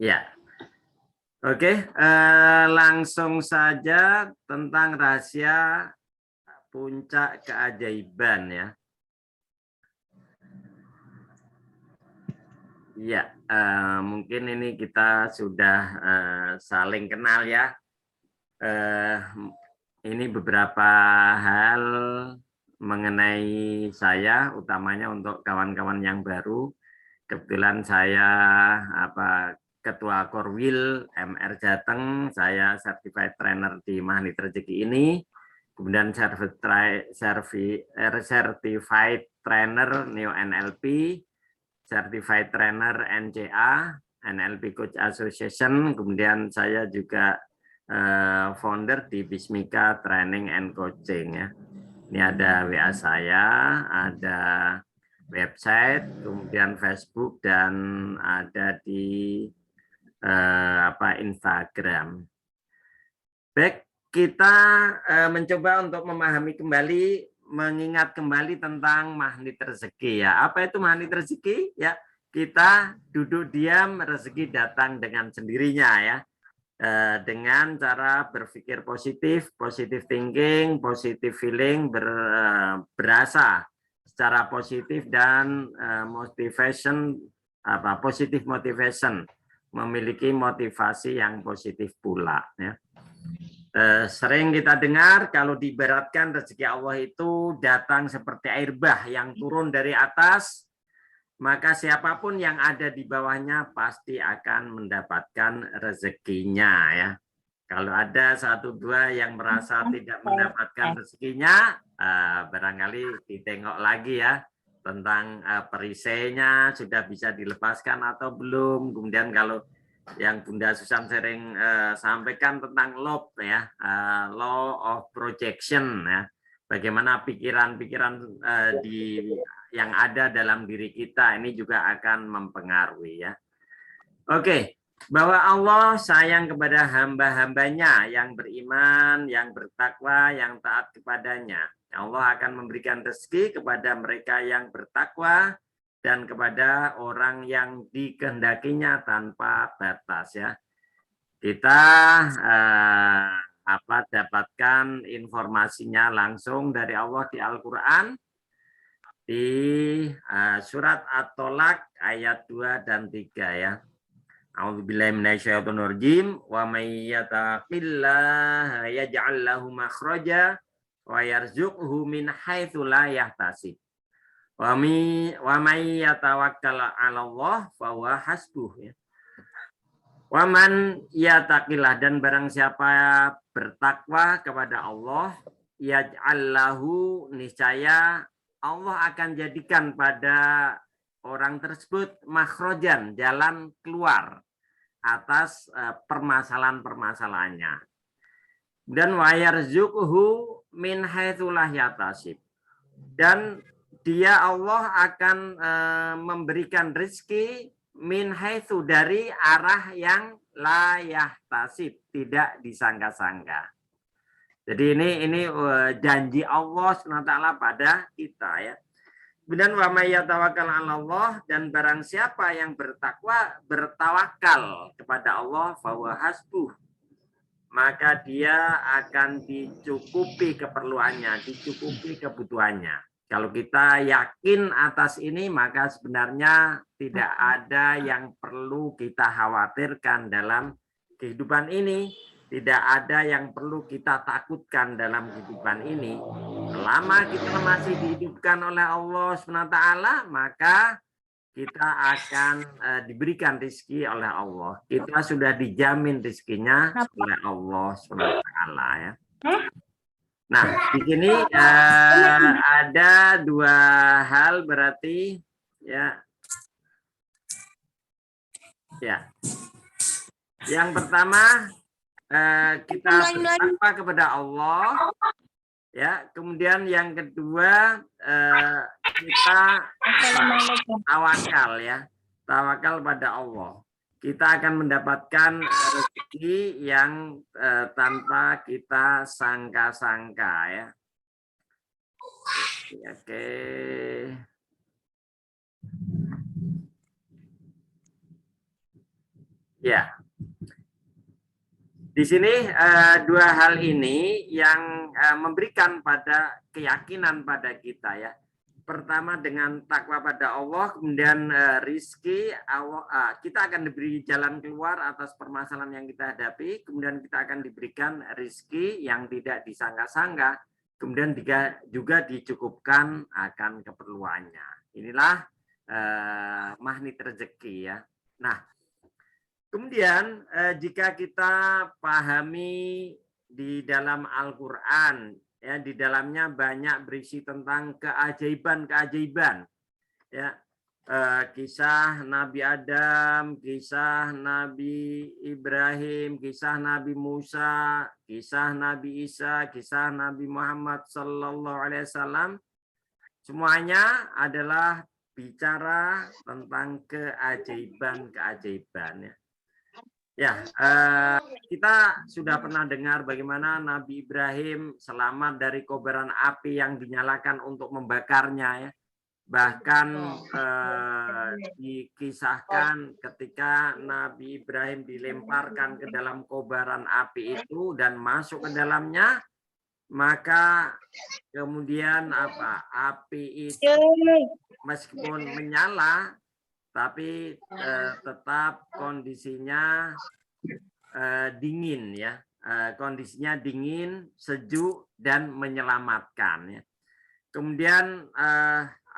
Ya, oke. Langsung saja tentang rahasia puncak keajaiban ya. Ya, mungkin ini kita sudah saling kenal ya. Ini beberapa hal mengenai saya, utamanya untuk kawan-kawan yang baru. Kebetulan saya Ketua Korwil MR Jateng, saya certified trainer di Magnet Rezeki ini, kemudian certified trainer Neo NLP, certified trainer NCA, NLP Coach Association, kemudian saya juga founder di Bismika Training and Coaching ya. Ini ada WA saya, ada website, kemudian Facebook, dan ada di Instagram. Baik, kita mencoba untuk memahami kembali, mengingat kembali tentang magnet rezeki ya. Apa itu magnet rezeki? Ya, kita duduk diam, rezeki datang dengan sendirinya ya. Dengan cara berpikir positif, positive thinking, positive feeling, berasa secara positif dan motivation positive motivation, memiliki motivasi yang positif pula ya. Sering kita dengar kalau diibaratkan rezeki Allah itu datang seperti air bah yang turun dari atas, maka siapapun yang ada di bawahnya pasti akan mendapatkan rezekinya ya. Kalau ada satu dua yang merasa tidak mendapatkan rezekinya, barangkali ditengok lagi ya tentang perisainya sudah bisa dilepaskan atau belum. Kemudian kalau yang Bunda Susan sering sampaikan tentang law ya, law of projection ya, bagaimana pikiran-pikiran yang ada dalam diri kita ini juga akan mempengaruhi ya. Oke, bahwa Allah sayang kepada hamba-hambanya yang beriman, yang bertakwa, yang taat kepadanya. Allah akan memberikan rezeki kepada mereka yang bertakwa dan kepada orang yang dikehendakinya tanpa batas ya. Kita dapatkan informasinya langsung dari Allah di Al-Qur'an di surat At-Tolak ayat 2 dan 3 ya. A'udzubillahi minasyaitonirrajim wa may yattaqillaha yaj'al lahu makhraja wa yarzuqhu min haitsu la yahtasib. Wa may yatawakkal 'ala Allah fa huwa hasbuh ya. Wa man yattaqillah, dan barang siapa bertakwa kepada Allah, yaj'al lahu, niscaya Allah akan jadikan pada orang tersebut makhrojan, jalan keluar atas permasalahan-permasalahannya. Dan wayarzuqhu min haitsu la yahtasib. Dan dia Allah akan memberikan rezeki min haitsu, dari arah yang la yahtasib, tidak disangka-sangka. Jadi ini janji Allah SWT pada kita ya. Kemudian wa may yatawakkal 'ala Allah, dan barang siapa yang bertawakal kepada Allah, fa huwa hasbuh, maka dia akan dicukupi keperluannya, dicukupi kebutuhannya. Kalau kita yakin atas ini, maka sebenarnya tidak ada yang perlu kita khawatirkan dalam kehidupan ini. Tidak ada yang perlu kita takutkan dalam kehidupan ini. Selama kita masih dihidupkan oleh Allah SWT, maka kita akan diberikan rezeki oleh Allah. Kita sudah dijamin rezekinya oleh Allah SWT ya. Nah, di sini ada dua hal berarti ya. Ya. Yang pertama, kita bertakwa kepada Allah ya. Kemudian yang kedua, kita tawakal ya, tawakal pada Allah. Kita akan mendapatkan rezeki yang tanpa kita sangka-sangka ya. Oke. Ya, di sini dua hal ini yang memberikan pada keyakinan pada kita ya. Pertama dengan takwa pada Allah, kemudian rizki, kita akan diberi jalan keluar atas permasalahan yang kita hadapi, kemudian kita akan diberikan rizki yang tidak disangka-sangka, kemudian juga dicukupkan akan keperluannya. Inilah magnet rezeki ya. Nah, kemudian jika kita pahami di dalam Al-Qur'an ya, di dalamnya banyak berisi tentang keajaiban-keajaiban ya. Kisah Nabi Adam, kisah Nabi Ibrahim, kisah Nabi Musa, kisah Nabi Isa, kisah Nabi Muhammad sallallahu alaihi wasallam, semuanya adalah bicara tentang keajaiban-keajaiban ya. Ya, kita sudah pernah dengar bagaimana Nabi Ibrahim selamat dari kobaran api yang dinyalakan untuk membakarnya ya. Bahkan dikisahkan ketika Nabi Ibrahim dilemparkan ke dalam kobaran api itu dan masuk ke dalamnya, maka kemudian api itu meskipun menyala tapi tetap kondisinya dingin ya, kondisinya dingin, sejuk dan menyelamatkan ya. Kemudian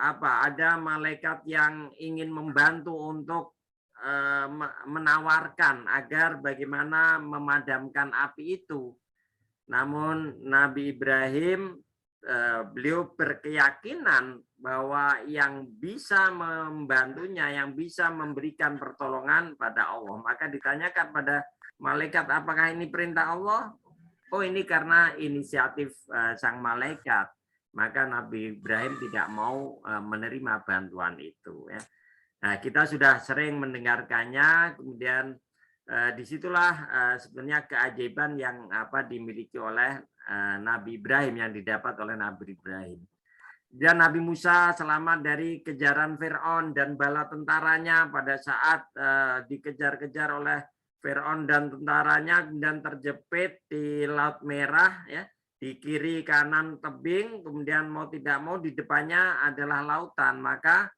ada malaikat yang ingin membantu untuk menawarkan agar bagaimana memadamkan api itu. Namun Nabi Ibrahim beliau berkeyakinan bahwa yang bisa membantunya, yang bisa memberikan pertolongan pada Allah. Maka ditanyakan pada malaikat, apakah ini perintah Allah? Oh, ini karena inisiatif sang malaikat. Maka Nabi Ibrahim tidak mau menerima bantuan itu. Ya. Nah, kita sudah sering mendengarkannya, kemudian disitulah sebenarnya keajaiban yang dimiliki oleh Nabi Ibrahim, yang didapat oleh Nabi Ibrahim. Dan Nabi Musa selamat dari kejaran Fir'aun dan bala tentaranya pada saat dikejar-kejar oleh Fir'aun dan tentaranya, dan terjepit di Laut Merah ya, di kiri kanan tebing, kemudian mau tidak mau di depannya adalah lautan. Maka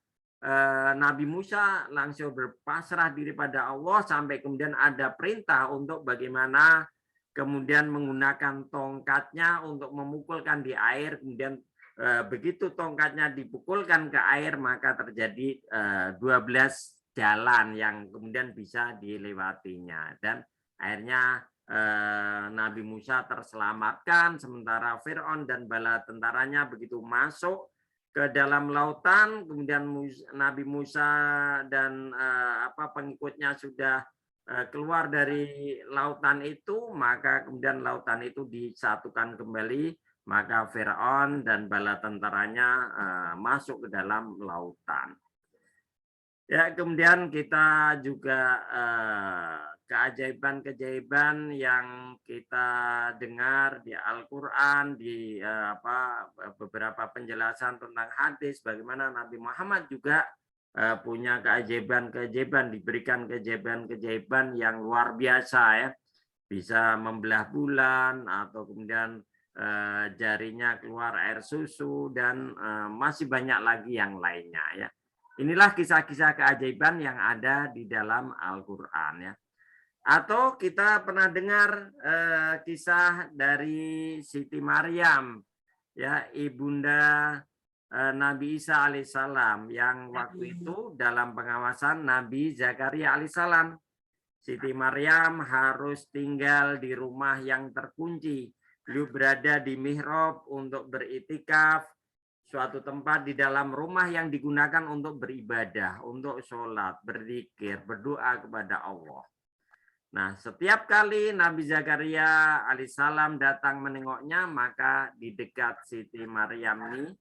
Nabi Musa langsung berpasrah diri pada Allah sampai kemudian ada perintah untuk bagaimana kemudian menggunakan tongkatnya untuk memukulkan di air. Kemudian begitu tongkatnya dipukulkan ke air, maka terjadi 12 jalan yang kemudian bisa dilewatinya, dan akhirnya Nabi Musa terselamatkan, sementara Fir'aun dan bala tentaranya begitu masuk ke dalam lautan, kemudian Nabi Musa dan pengikutnya sudah keluar dari lautan itu, maka kemudian lautan itu disatukan kembali, maka Fir'aun dan bala tentaranya masuk ke dalam lautan. Ya, kemudian kita juga keajaiban-keajaiban yang kita dengar di Al-Qur'an, di beberapa penjelasan tentang hadis, bagaimana Nabi Muhammad juga punya keajaiban-keajaiban, diberikan keajaiban-keajaiban yang luar biasa ya. Bisa membelah bulan, atau kemudian jarinya keluar air susu, dan masih banyak lagi yang lainnya ya. Inilah kisah-kisah keajaiban yang ada di dalam Al-Qur'an ya. Atau kita pernah dengar kisah dari Siti Maryam ya, ibunda Nabi Isa alaihissalam, yang waktu itu dalam pengawasan Nabi Zakaria alaihissalam. Siti Maryam harus tinggal di rumah yang terkunci. Beliau berada di mihrab untuk beritikaf, suatu tempat di dalam rumah yang digunakan untuk beribadah, untuk sholat, berzikir, berdoa kepada Allah. Nah, setiap kali Nabi Zakaria alaihissalam datang menengoknya, maka di dekat Siti Maryam ini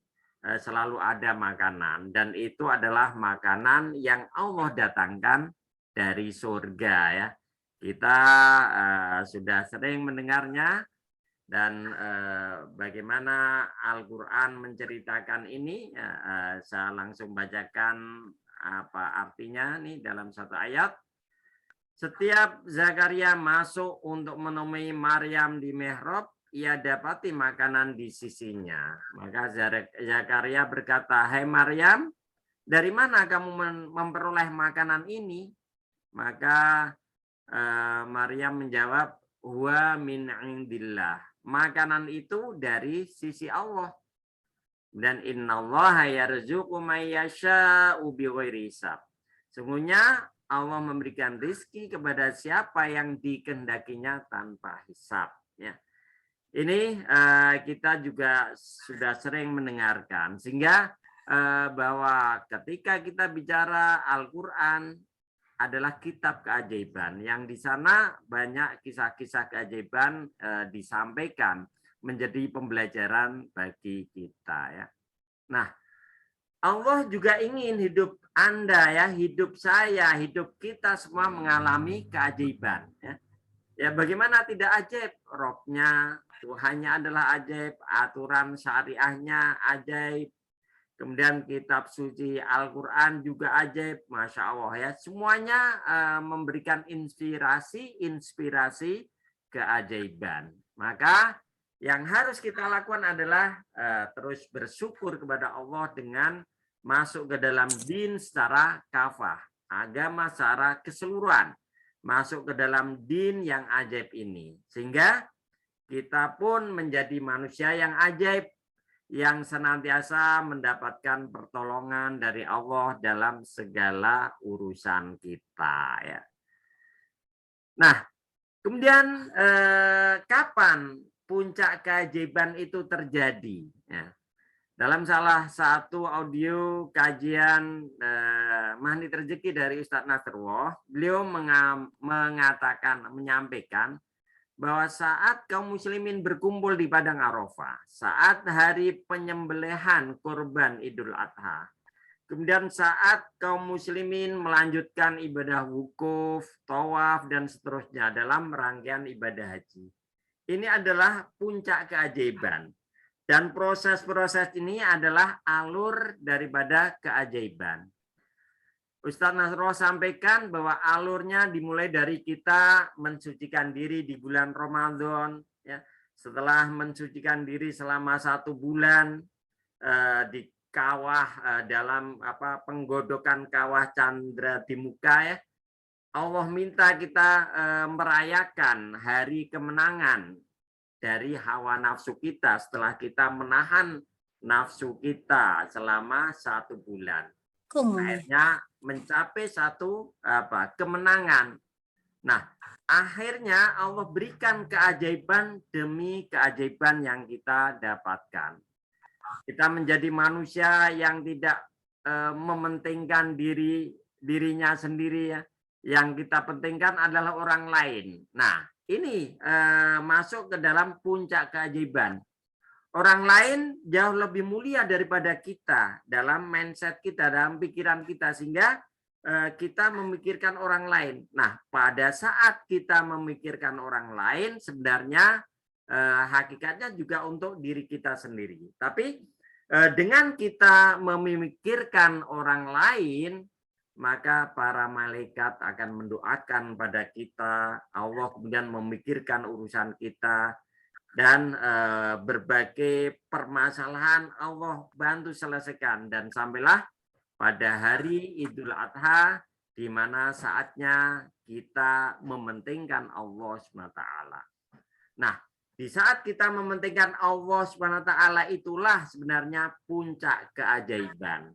selalu ada makanan, dan itu adalah makanan yang Allah datangkan dari surga ya. Kita sudah sering mendengarnya, dan bagaimana Al-Qur'an menceritakan ini, saya langsung bacakan apa artinya nih dalam satu ayat. Setiap Zakaria masuk untuk menemui Maryam di mihrab, ia dapati makanan di sisinya. Maka Zakaria berkata, "Hai Maryam, dari mana kamu memperoleh makanan ini?" Maka Maryam menjawab, "Huwa min indillah." Makanan itu dari sisi Allah. Dan innallaha yarzuqu may yasha'u bighairi hisab. Sungguhnya Allah memberikan rizki kepada siapa yang dikehendakinya tanpa hisab. Ya. Ini kita juga sudah sering mendengarkan, sehingga bahwa ketika kita bicara Al-Quran adalah kitab keajaiban, yang di sana banyak kisah-kisah keajaiban disampaikan menjadi pembelajaran bagi kita. Ya. Nah, Allah juga ingin hidup Anda, ya, hidup saya, hidup kita semua mengalami keajaiban. Ya, bagaimana tidak ajaib? Robnya Tuhannya adalah ajaib, aturan syariahnya ajaib, kemudian kitab suci Al-Quran juga ajaib, Masya Allah, ya. Semuanya memberikan inspirasi keajaiban. Maka yang harus kita lakukan adalah terus bersyukur kepada Allah dengan masuk ke dalam din secara kafah, agama secara keseluruhan, masuk ke dalam din yang ajaib ini, sehingga kita pun menjadi manusia yang ajaib, yang senantiasa mendapatkan pertolongan dari Allah dalam segala urusan kita. Ya. Nah, kemudian kapan puncak keajaiban itu terjadi? Ya. Dalam salah satu audio kajian Magnet Rezeki dari Ustadz Nasrullah, beliau menyampaikan bahwa saat kaum muslimin berkumpul di Padang Arafah, saat hari penyembelihan kurban Idul Adha, kemudian saat kaum muslimin melanjutkan ibadah wukuf, tawaf, dan seterusnya dalam rangkaian ibadah haji. Ini adalah puncak keajaiban. Dan proses-proses ini adalah alur daripada keajaiban. Ustadz Nasrullah sampaikan bahwa alurnya dimulai dari kita mensucikan diri di bulan Ramadan, ya. Setelah mensucikan diri selama 1 bulan di kawah dalam penggodokan kawah Candra di muka, ya. Allah minta kita merayakan hari kemenangan dari hawa nafsu kita setelah kita menahan nafsu kita selama 1 bulan. Akhirnya mencapai satu kemenangan. Nah, akhirnya Allah berikan keajaiban demi keajaiban yang kita dapatkan. Kita menjadi manusia yang tidak mementingkan dirinya sendiri, ya. Yang kita pentingkan adalah orang lain. Nah, ini masuk ke dalam puncak keajaiban. Orang lain jauh lebih mulia daripada kita dalam mindset kita, dalam pikiran kita, sehingga kita memikirkan orang lain. Nah, pada saat kita memikirkan orang lain, sebenarnya hakikatnya juga untuk diri kita sendiri. Tapi dengan kita memikirkan orang lain, maka para malaikat akan mendoakan pada kita, Allah kemudian memikirkan urusan kita, dan berbagai permasalahan Allah bantu selesaikan, dan sampailah pada hari Idul Adha di mana saatnya kita mementingkan Allah SWT. Nah, di saat kita mementingkan Allah SWT itulah sebenarnya puncak keajaiban.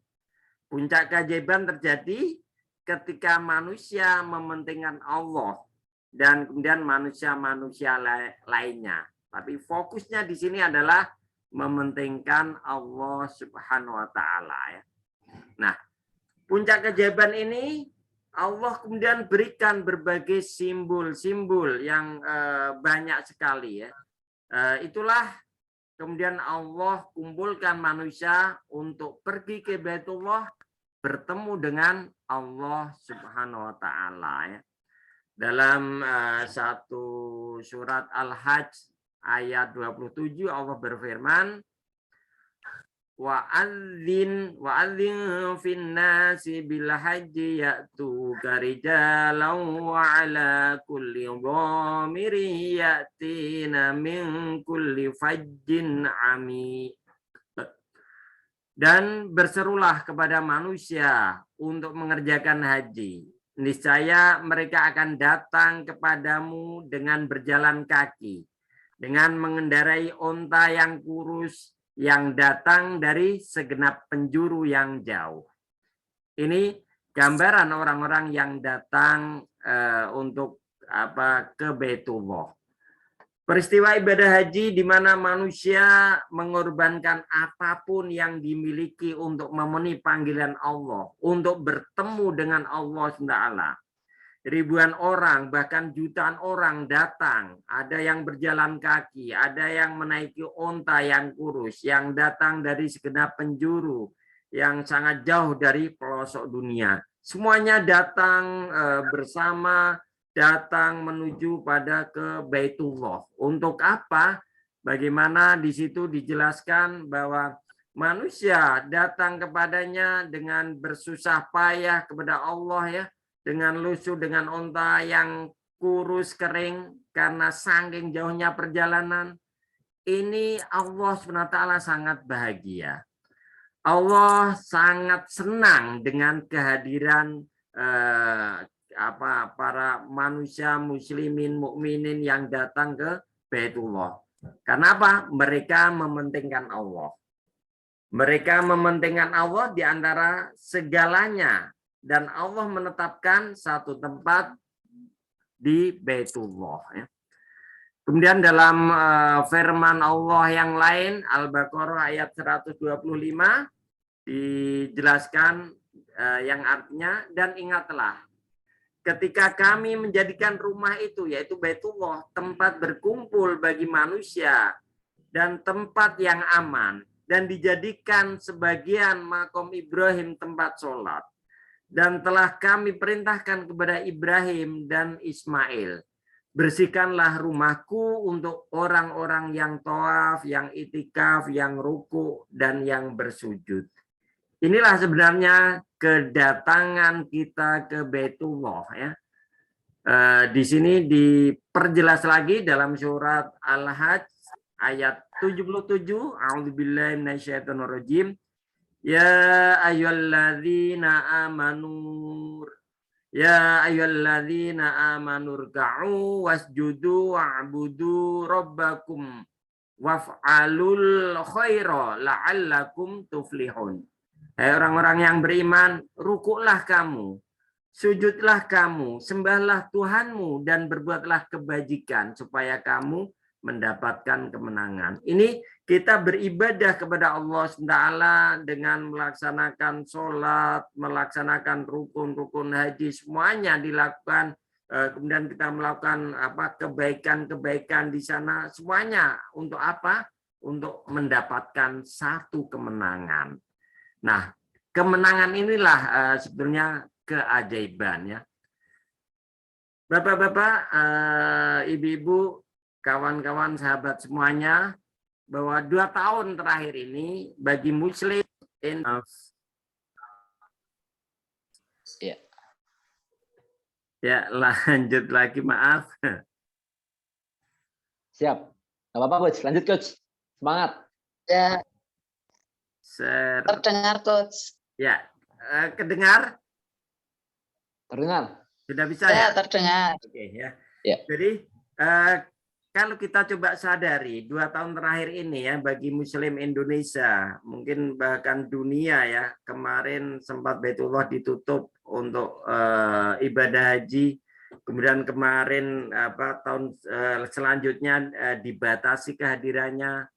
Puncak keajaiban terjadi ketika manusia mementingkan Allah dan kemudian manusia-manusia lainnya. Tapi fokusnya di sini adalah mementingkan Allah Subhanahu wa taala, ya. Nah, puncak keajaiban ini Allah kemudian berikan berbagai simbol-simbol yang banyak sekali, ya. Itulah kemudian Allah kumpulkan manusia untuk pergi ke Baitullah, bertemu dengan Allah Subhanahu wa taala, ya. Dalam satu surat Al-Hajj ayat 27 Allah berfirman, wa'adzin fin nasi bil haji ya'tuka rijalan wa ala kulli dhamiri ya'tina min kulli fajjin ami. Dan berserulah kepada manusia untuk mengerjakan haji. Niscaya mereka akan datang kepadamu dengan berjalan kaki, dengan mengendarai onta yang kurus yang datang dari segenap penjuru yang jauh. Ini gambaran orang-orang yang datang untuk ke Baitullah. Peristiwa ibadah haji di mana manusia mengorbankan apapun yang dimiliki untuk memenuhi panggilan Allah, untuk bertemu dengan Allah SWT. Ribuan orang, bahkan jutaan orang datang. Ada yang berjalan kaki, ada yang menaiki onta yang kurus, yang datang dari segenap penjuru, yang sangat jauh dari pelosok dunia. Semuanya datang bersama, datang menuju pada ke Baitullah. Untuk apa? Bagaimana di situ dijelaskan bahwa manusia datang kepadanya dengan bersusah payah kepada Allah ya, dengan lusuh, dengan onta yang kurus kering karena saking jauhnya perjalanan. Ini Allah SWT sangat bahagia. Allah sangat senang dengan kehadiran para manusia muslimin mukminin yang datang ke Baitullah. Karena apa? Mereka mementingkan Allah. Mereka mementingkan Allah di antara segalanya, dan Allah menetapkan satu tempat di Baitullah. Kemudian dalam firman Allah yang lain, Al-Baqarah ayat 125 dijelaskan yang artinya, dan ingatlah ketika kami menjadikan rumah itu, yaitu Baitullah, tempat berkumpul bagi manusia dan tempat yang aman, dan dijadikan sebagian makom Ibrahim tempat sholat. Dan telah kami perintahkan kepada Ibrahim dan Ismail, bersihkanlah rumahku untuk orang-orang yang tawaf, yang itikaf, yang ruku, dan yang bersujud. Inilah sebenarnya kedatangan kita ke Baitullah ya. Di sini diperjelas lagi dalam surat Al-Hajj ayat 77. A'udzubillahi minasyaitonirrajim. Ya ayyuhalladzina amanu rka'u wasjudu wa'budu rabbakum waf'alul khaira la'allakum tuflihun. Hai orang-orang yang beriman, rukuklah kamu, sujudlah kamu, sembahlah Tuhanmu, dan berbuatlah kebajikan supaya kamu mendapatkan kemenangan. Ini kita beribadah kepada Allah SWT dengan melaksanakan sholat, melaksanakan rukun-rukun haji, semuanya dilakukan. Kemudian kita melakukan kebaikan-kebaikan di sana, semuanya untuk apa? Untuk mendapatkan satu kemenangan. Nah, kemenangan inilah sebenarnya keajaiban ya. Bapak-bapak, ibu-ibu, kawan-kawan, sahabat semuanya, bahwa 2 tahun terakhir ini bagi Muslim ya lanjut lagi, maaf. Siap, nggak apa-apa Coach, lanjut Coach, semangat. Ya. Terdengar Coach. Ya, kedengar? Terdengar. Sudah bisa ya? Ya, terdengar. Oke ya. Ya. Jadi kalau kita coba sadari 2 tahun terakhir ini ya, bagi Muslim Indonesia, mungkin bahkan dunia ya, kemarin sempat Baitullah ditutup untuk ibadah haji, kemudian kemarin tahun selanjutnya dibatasi kehadirannya.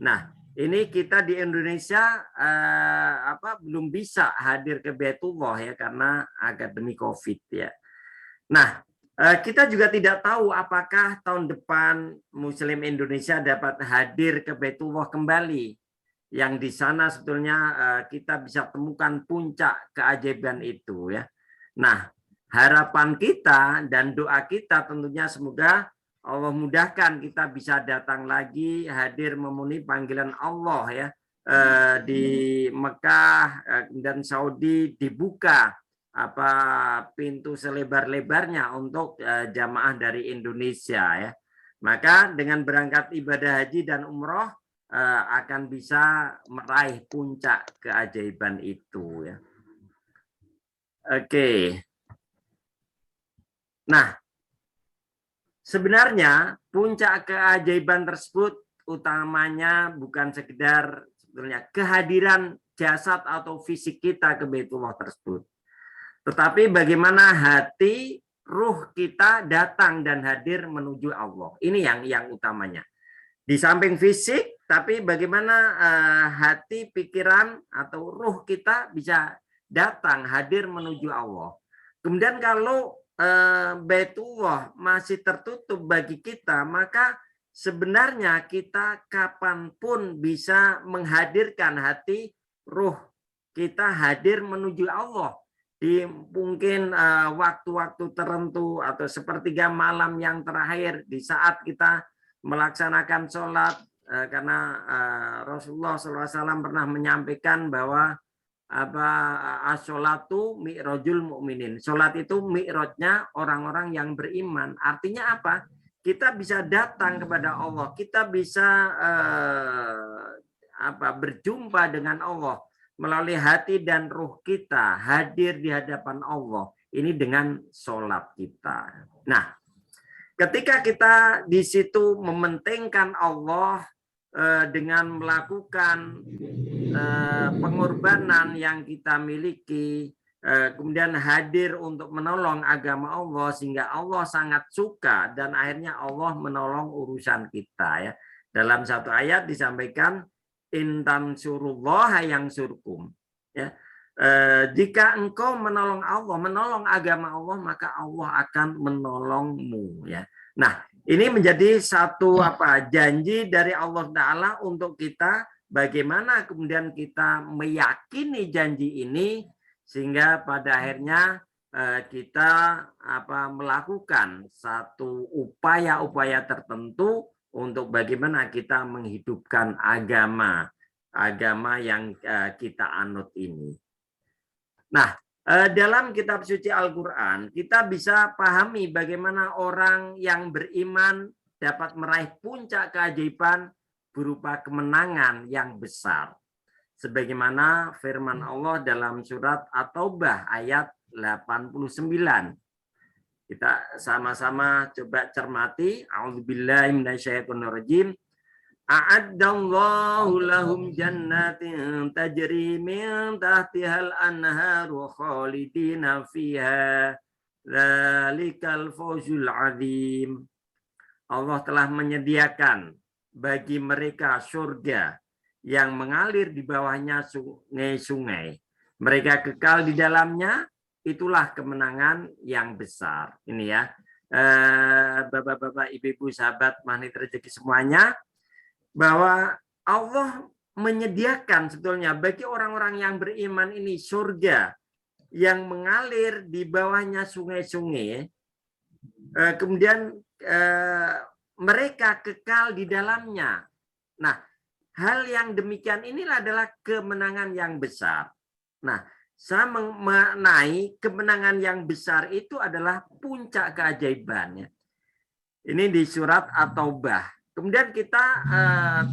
Nah, ini kita di Indonesia belum bisa hadir ke Baitullah ya, karena pandemi COVID ya. Nah, kita juga tidak tahu apakah tahun depan Muslim Indonesia dapat hadir ke Baitullah kembali. Yang di sana sebetulnya kita bisa temukan puncak keajaiban itu ya. Nah, harapan kita dan doa kita tentunya semoga Allah mudahkan kita bisa datang lagi, hadir memenuhi panggilan Allah ya, di Mekah dan Saudi dibuka pintu selebar-lebarnya untuk jamaah dari Indonesia ya. Maka dengan berangkat ibadah haji dan umroh akan bisa meraih puncak keajaiban itu ya. Oke. Nah, sebenarnya puncak keajaiban tersebut utamanya bukan sekedar sebetulnya kehadiran jasad atau fisik kita ke Baitullah tersebut. Tetapi bagaimana hati, ruh kita datang dan hadir menuju Allah. Ini yang utamanya. Di samping fisik, tapi bagaimana hati, pikiran, atau ruh kita bisa datang, hadir menuju Allah. Kemudian kalau Baitullah masih tertutup bagi kita, maka sebenarnya kita kapanpun bisa menghadirkan hati, ruh kita hadir menuju Allah. Di mungkin waktu-waktu tertentu atau sepertiga malam yang terakhir di saat kita melaksanakan sholat karena Rasulullah SAW pernah menyampaikan bahwa as-sholatu mi'rajul mu'minin. Sholat itu mi'rajnya orang-orang yang beriman. Artinya apa? Kita bisa datang kepada Allah. Kita bisa berjumpa dengan Allah melalui hati dan ruh kita hadir di hadapan Allah. Ini dengan sholat kita. Nah, ketika kita di situ mementingkan Allah dengan melakukan pengorbanan yang kita miliki, kemudian hadir untuk menolong agama Allah sehingga Allah sangat suka dan akhirnya Allah menolong urusan kita ya. Dalam satu ayat disampaikan intan surullah yang surkum ya. Jika engkau menolong Allah, menolong agama Allah, maka Allah akan menolongmu ya. Nah, ini menjadi satu janji dari Allah Ta'ala untuk kita, bagaimana kemudian kita meyakini janji ini sehingga pada akhirnya kita melakukan satu upaya-upaya tertentu untuk bagaimana kita menghidupkan agama yang kita anut ini. Nah, dalam kitab suci Al-Quran, kita bisa pahami bagaimana orang yang beriman dapat meraih puncak keajaiban berupa kemenangan yang besar. Sebagaimana firman Allah dalam surat At-Taubah ayat 89. Kita sama-sama coba cermati. A'udzubillahi minasyaitonirrajim. A'addallahu lahum jannatin tajri min tahtihal anharu khalidina fiha dzalikal fawzul azim. Allah telah menyediakan bagi mereka surga yang mengalir di bawahnya sungai-sungai. Mereka kekal di dalamnya, itulah kemenangan yang besar. Ini ya, Bapak-bapak, Ibu-ibu, sahabat Magnet Rezeki semuanya, bahwa Allah menyediakan sebetulnya bagi orang-orang yang beriman ini surga yang mengalir di bawahnya sungai-sungai. Kemudian mereka kekal di dalamnya. Nah, hal yang demikian inilah adalah kemenangan yang besar. Nah, saya mengenai kemenangan yang besar itu adalah puncak keajaibannya. Ini di surat At-Taubah. Kemudian kita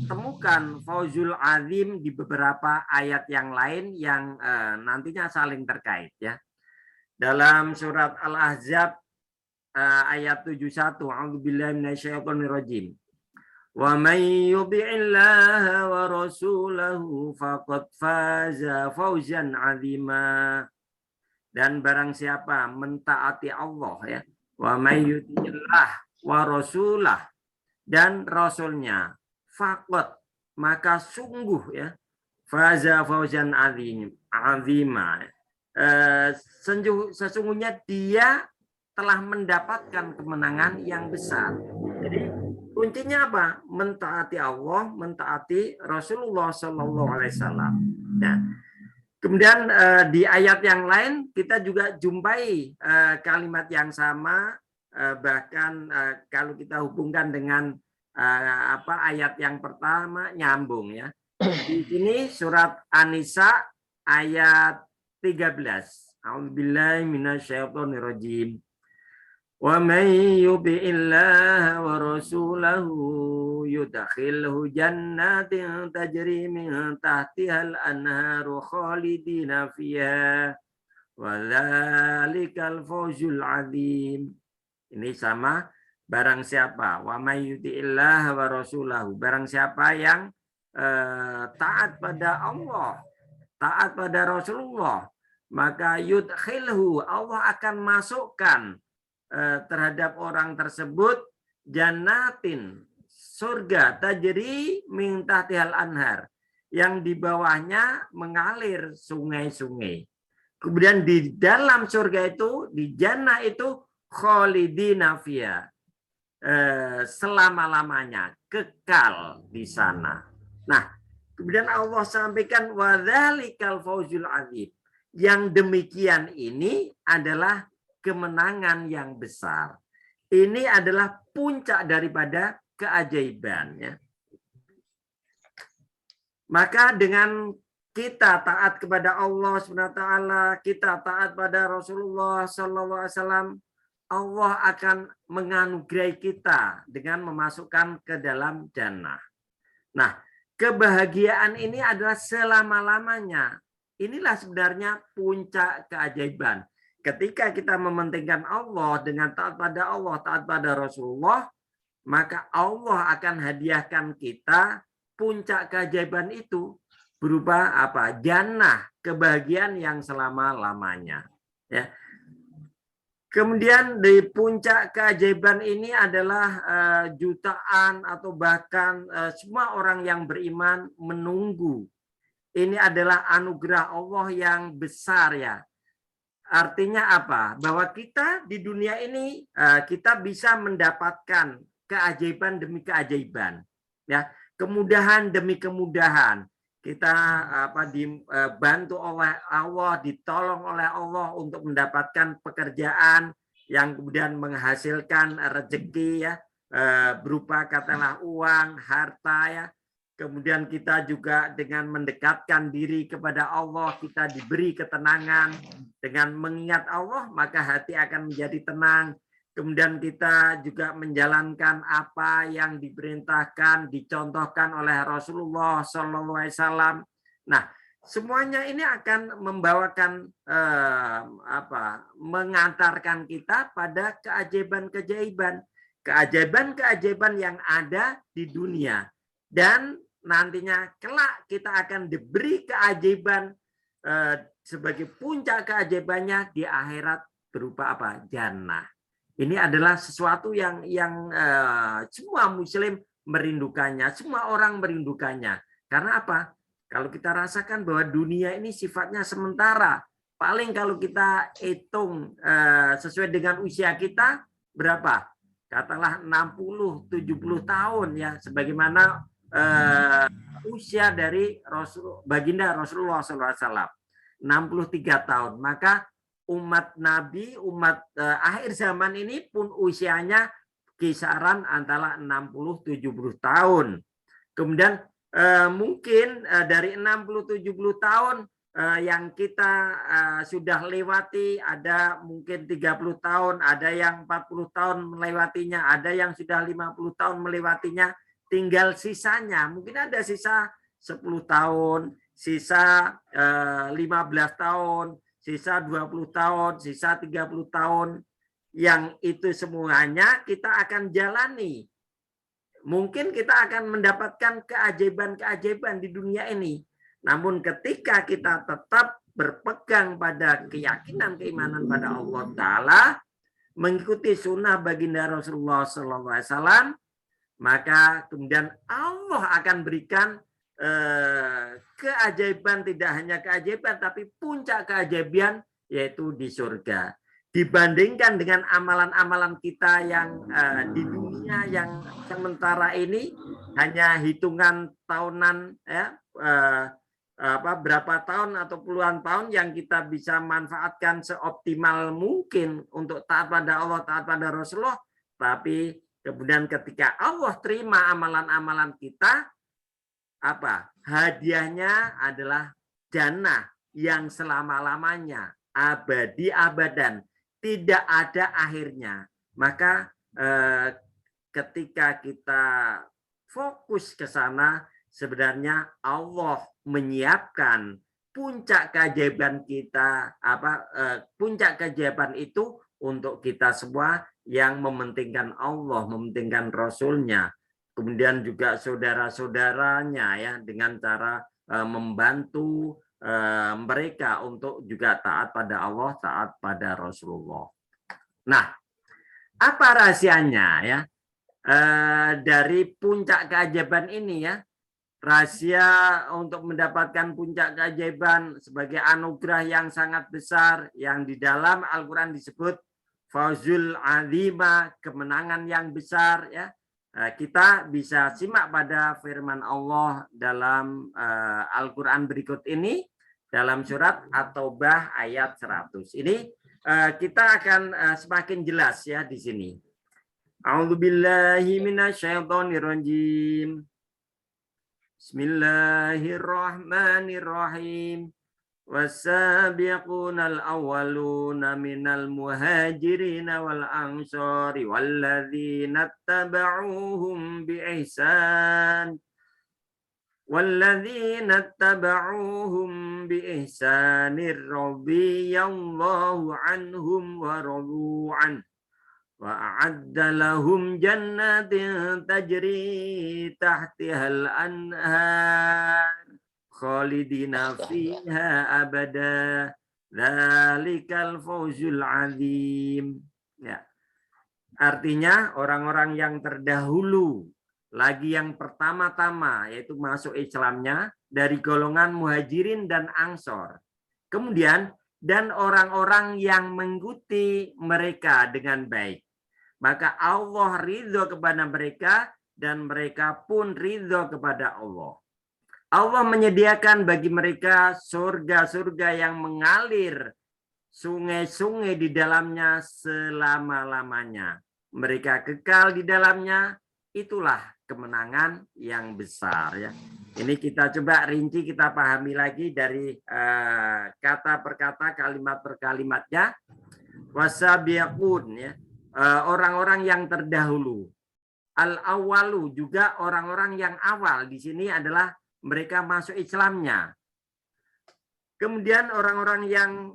temukan Fauzul Azim di beberapa ayat yang lain yang nantinya saling terkait ya. Dalam surat Al-Ahzab ayat 71, A'udzubillahi minasyaitonirrajim. Wa may yuti'illaha wa rasulahu faqad faza fawzan 'azima. Dan barang siapa mentaati Allah ya, wa may yuti'illah wa rasulah, dan rasulnya, faqad, maka sungguh ya, faza fawzan 'azima. Sesungguhnya dia telah mendapatkan kemenangan yang besar. Jadi kuncinya apa? Mentaati Allah, mentaati Rasulullah Shallallahu Alaihi Wasallam. Nah, kemudian di ayat yang lain kita juga jumpai kalimat yang sama, bahkan kalau kita hubungkan dengan ayat yang pertama nyambung ya. Di sini surat An-Nisa ayat 13. A'udzubillahi minasyaitonirrajim. Wa may yuti'illah wa rasulahu yudkhilhu jannatin tajri min tahtihal anharu khalidina fiha wa dzalikal fawzul adzim. Ini sama barang siapa wa may yuti'illah wa rasulahu, barang siapa yang taat pada Allah, taat pada Rasulullah, maka yudkhilhu, Allah akan masukkan terhadap orang tersebut jannatin, surga, tajri min tahtihal anhar, yang di bawahnya mengalir sungai-sungai. Kemudian di dalam surga itu, di jannah itu, khalidina fiha, selama-lamanya, kekal di sana. Nah, kemudian Allah sampaikan wadzalikal fauzul azim. Yang demikian ini adalah kemenangan yang besar. Ini adalah puncak daripada keajaibannya. Maka dengan kita taat kepada Allah SWT, kita taat pada Rasulullah SAW, Allah akan menganugerahi kita dengan memasukkan ke dalam jannah. Nah, kebahagiaan ini adalah selama-lamanya. Inilah sebenarnya puncak keajaiban. Ketika kita mementingkan Allah dengan taat pada Allah, taat pada Rasulullah, maka Allah akan hadiahkan kita puncak keajaiban itu berupa apa? Jannah, kebahagiaan yang selama-lamanya. Ya. Kemudian di puncak keajaiban ini adalah jutaan atau bahkan semua orang yang beriman menunggu. Ini adalah anugerah Allah yang besar ya. Artinya apa? Bahwa kita di dunia ini kita bisa mendapatkan keajaiban demi keajaiban. Ya, kemudahan demi kemudahan. Kita dibantu oleh Allah, ditolong oleh Allah untuk mendapatkan pekerjaan yang kemudian menghasilkan rezeki ya, berupa katakanlah uang, harta ya. Kemudian kita juga dengan mendekatkan diri kepada Allah, kita diberi ketenangan. Dengan mengingat Allah, maka hati akan menjadi tenang. Kemudian kita juga menjalankan apa yang diperintahkan, dicontohkan oleh Rasulullah SAW. Nah, semuanya ini akan membawakan mengantarkan kita pada keajaiban-keajaiban, keajaiban-keajaiban yang ada di dunia. Dan nantinya kelak kita akan diberi keajaiban sebagai puncak keajaibannya di akhirat berupa apa? Jannah. Ini adalah sesuatu yang semua muslim merindukannya, semua orang merindukannya. Karena apa? Kalau kita rasakan bahwa dunia ini sifatnya sementara, paling kalau kita hitung sesuai dengan usia kita berapa? Katakanlah 60-70 tahun ya, sebagaimana usia dari baginda Rasulullah SAW, 63 tahun. Maka umat Nabi, umat akhir zaman ini pun usianya kisaran antara 60-70 tahun. Kemudian mungkin dari 60-70 tahun yang kita sudah lewati, ada mungkin 30 tahun, ada yang 40 tahun melewatinya, ada yang sudah 50 tahun melewatinya, tinggal sisanya. Mungkin ada sisa 10 tahun, sisa 15 tahun, sisa 20 tahun, sisa 30 tahun, yang itu semuanya kita akan jalani. Mungkin kita akan mendapatkan keajaiban-keajaiban di dunia ini. Namun ketika kita tetap berpegang pada keyakinan, keimanan pada Allah Ta'ala, mengikuti sunnah baginda Rasulullah SAW, maka kemudian Allah akan berikan keajaiban, tidak hanya keajaiban tapi puncak keajaiban, yaitu di surga. Dibandingkan dengan amalan-amalan kita yang di dunia yang sementara ini hanya hitungan tahunan ya, berapa tahun atau puluhan tahun yang kita bisa manfaatkan seoptimal mungkin untuk taat pada Allah, taat pada Rasulullah, tapi kemudian ketika Allah terima amalan-amalan kita, hadiahnya adalah jannah yang selama-lamanya, abadi abadan, tidak ada akhirnya. Maka ketika kita fokus ke sana, sebenarnya Allah menyiapkan puncak keajaiban kita, puncak keajaiban itu untuk kita semua yang mementingkan Allah, mementingkan Rasulnya, kemudian juga saudara-saudaranya ya, dengan cara membantu mereka untuk juga taat pada Allah, taat pada Rasulullah. Nah, apa rahasianya ya dari puncak keajaiban ini ya? Rahasia untuk mendapatkan puncak keajaiban sebagai anugerah yang sangat besar yang di dalam Al-Quran disebut fauzul azima, kemenangan yang besar ya. Kita bisa simak pada firman Allah dalam Al-Quran berikut ini dalam surat At-Taubah ayat 100. Ini kita akan semakin jelas ya di sini. A'udzubillahi minasyaitonirrajim. Bismillahirrahmanirrahim. Wasabiqunal awwaluna minal muhajirin wal ansari walladzina tabauhum biihsan radhiyallahu anhum wa radu an وأعد لهم جنات تجري تحتها الأنهار خالدين فيها أبدا ذلك الفوز العظيم. Ya. Artinya orang-orang yang terdahulu, lagi yang pertama-tama yaitu masuk Islamnya dari golongan muhajirin dan ansor. Kemudian dan orang-orang yang mengikuti mereka dengan baik. Maka Allah ridho kepada mereka dan mereka pun ridho kepada Allah. Allah menyediakan bagi mereka surga-surga yang mengalir sungai-sungai di dalamnya selama-lamanya. Mereka kekal di dalamnya, itulah kemenangan yang besar ya. Ini kita coba rinci, kita pahami lagi dari kata per kata, kalimat per kalimatnya. Wasabiqun ya. Orang-orang yang terdahulu. Al-awwalu juga orang-orang yang awal. Di sini adalah mereka masuk Islamnya. Kemudian orang-orang yang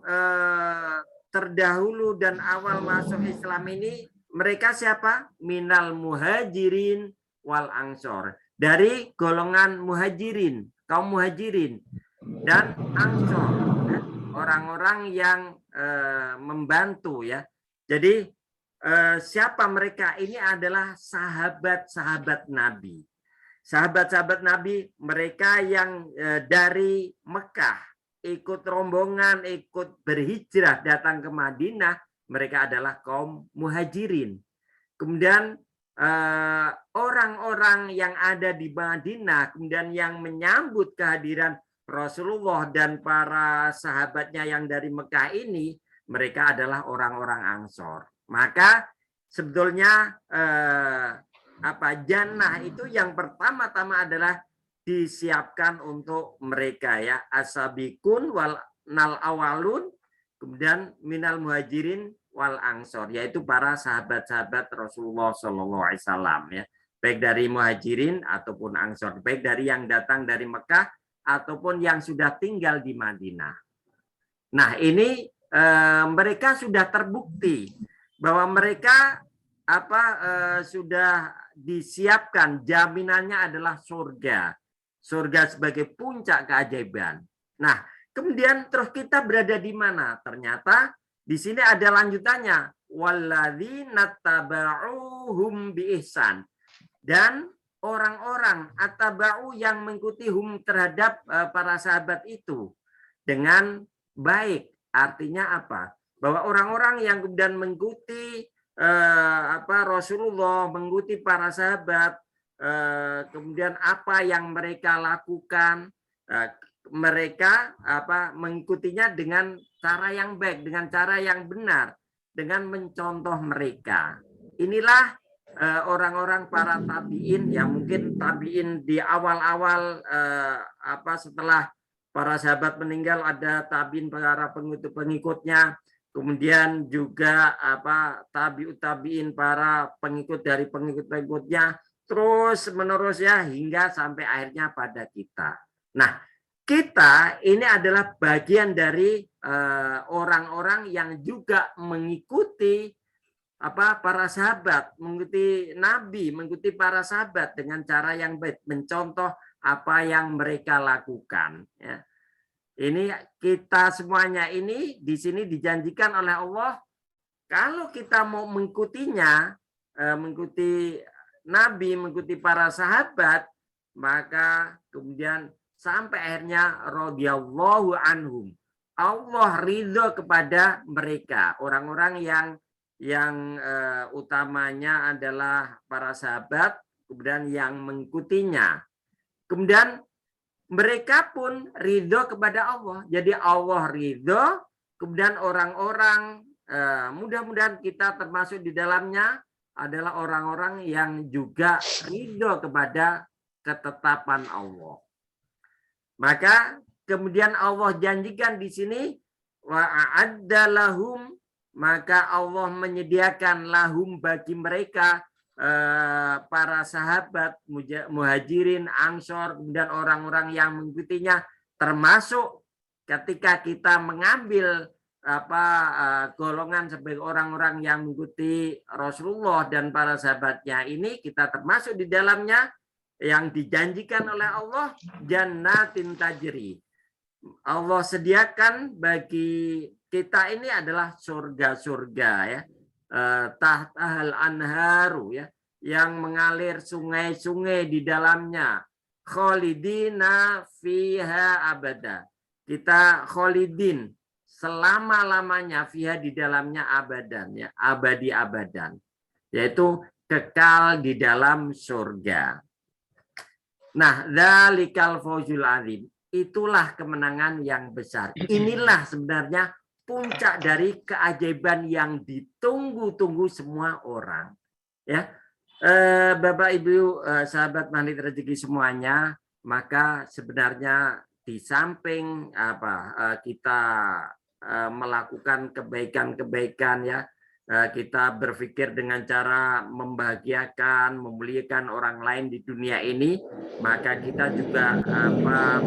terdahulu dan awal masuk Islam ini, mereka siapa? Minal muhajirin wal ansor. Dari golongan muhajirin, kaum muhajirin dan ansor. Orang-orang yang membantu ya. Jadi siapa mereka? Ini adalah sahabat-sahabat Nabi. Sahabat-sahabat Nabi, mereka yang dari Mekah ikut rombongan, ikut berhijrah datang ke Madinah, mereka adalah kaum muhajirin. Kemudian orang-orang yang ada di Madinah, kemudian yang menyambut kehadiran Rasulullah dan para sahabatnya yang dari Mekah ini, mereka adalah orang-orang Ansor. Maka sebetulnya jannah itu yang pertama-tama adalah disiapkan untuk mereka ya, asabikun wal nal awalun, kemudian minal muhajirin wal ansor, yaitu para sahabat-sahabat Rasulullah SAW ya, baik dari muhajirin ataupun ansor, baik dari yang datang dari Mekah ataupun yang sudah tinggal di Madinah. Nah ini mereka sudah terbukti bahwa mereka sudah disiapkan, jaminannya adalah surga. Surga sebagai puncak keajaiban. Nah, kemudian terus kita berada di mana? Ternyata di sini ada lanjutannya. Walladzina tabauhum biihsan. Dan orang-orang attaba'u yang mengikuti hum terhadap para sahabat itu dengan baik. Artinya apa? Bahwa orang-orang yang kemudian mengikuti Rasulullah, mengikuti para sahabat, kemudian apa yang mereka lakukan, mereka mengikutinya dengan cara yang baik, dengan cara yang benar, dengan mencontoh mereka. Inilah orang-orang para tabiin, ya mungkin tabiin di awal-awal setelah para sahabat meninggal ada tabiin para pengikut-pengikutnya, kemudian juga tabiut tabiin para pengikut dari pengikut-pengikutnya, terus menerus ya hingga sampai akhirnya pada kita. Nah, kita ini adalah bagian dari orang-orang yang juga mengikuti para sahabat, mengikuti Nabi, mengikuti para sahabat dengan cara yang baik, mencontoh apa yang mereka lakukan. Ya. Ini kita semuanya ini di sini dijanjikan oleh Allah, kalau kita mau mengikutinya, mengikuti Nabi, mengikuti para sahabat, maka kemudian sampai akhirnya radhiyallahu anhum. Allah ridho kepada mereka, orang-orang yang utamanya adalah para sahabat, kemudian yang mengikutinya. Kemudian mereka pun ridho kepada Allah. Jadi Allah ridho, kemudian orang-orang mudah-mudahan kita termasuk di dalamnya adalah orang-orang yang juga ridho kepada ketetapan Allah. Maka kemudian Allah janjikan di sini wa a'adda lahum, maka Allah menyediakan lahum bagi mereka para sahabat muhajirin, ansor, dan orang-orang yang mengikutinya, termasuk ketika kita mengambil golongan sebagai orang-orang yang mengikuti Rasulullah dan para sahabatnya ini, kita termasuk di dalamnya yang dijanjikan oleh Allah jannatin tajri. Allah sediakan bagi kita ini adalah surga-surga ya, tahtahal anharu ya, yang mengalir sungai-sungai di dalamnya, khalidina fiha abada. Kita khalidin selama-lamanya, fiha di dalamnya abadan ya, abadi-abadan, yaitu kekal di dalam surga. Nah, dzalikal fawzul azim, itulah kemenangan yang besar. Inilah sebenarnya puncak dari keajaiban yang ditunggu-tunggu semua orang. Ya, Bapak Ibu, sahabat Magnet Rezeki semuanya, maka sebenarnya di samping kita melakukan kebaikan-kebaikan ya, kita berpikir dengan cara membahagiakan, memuliakan orang lain di dunia ini, maka kita juga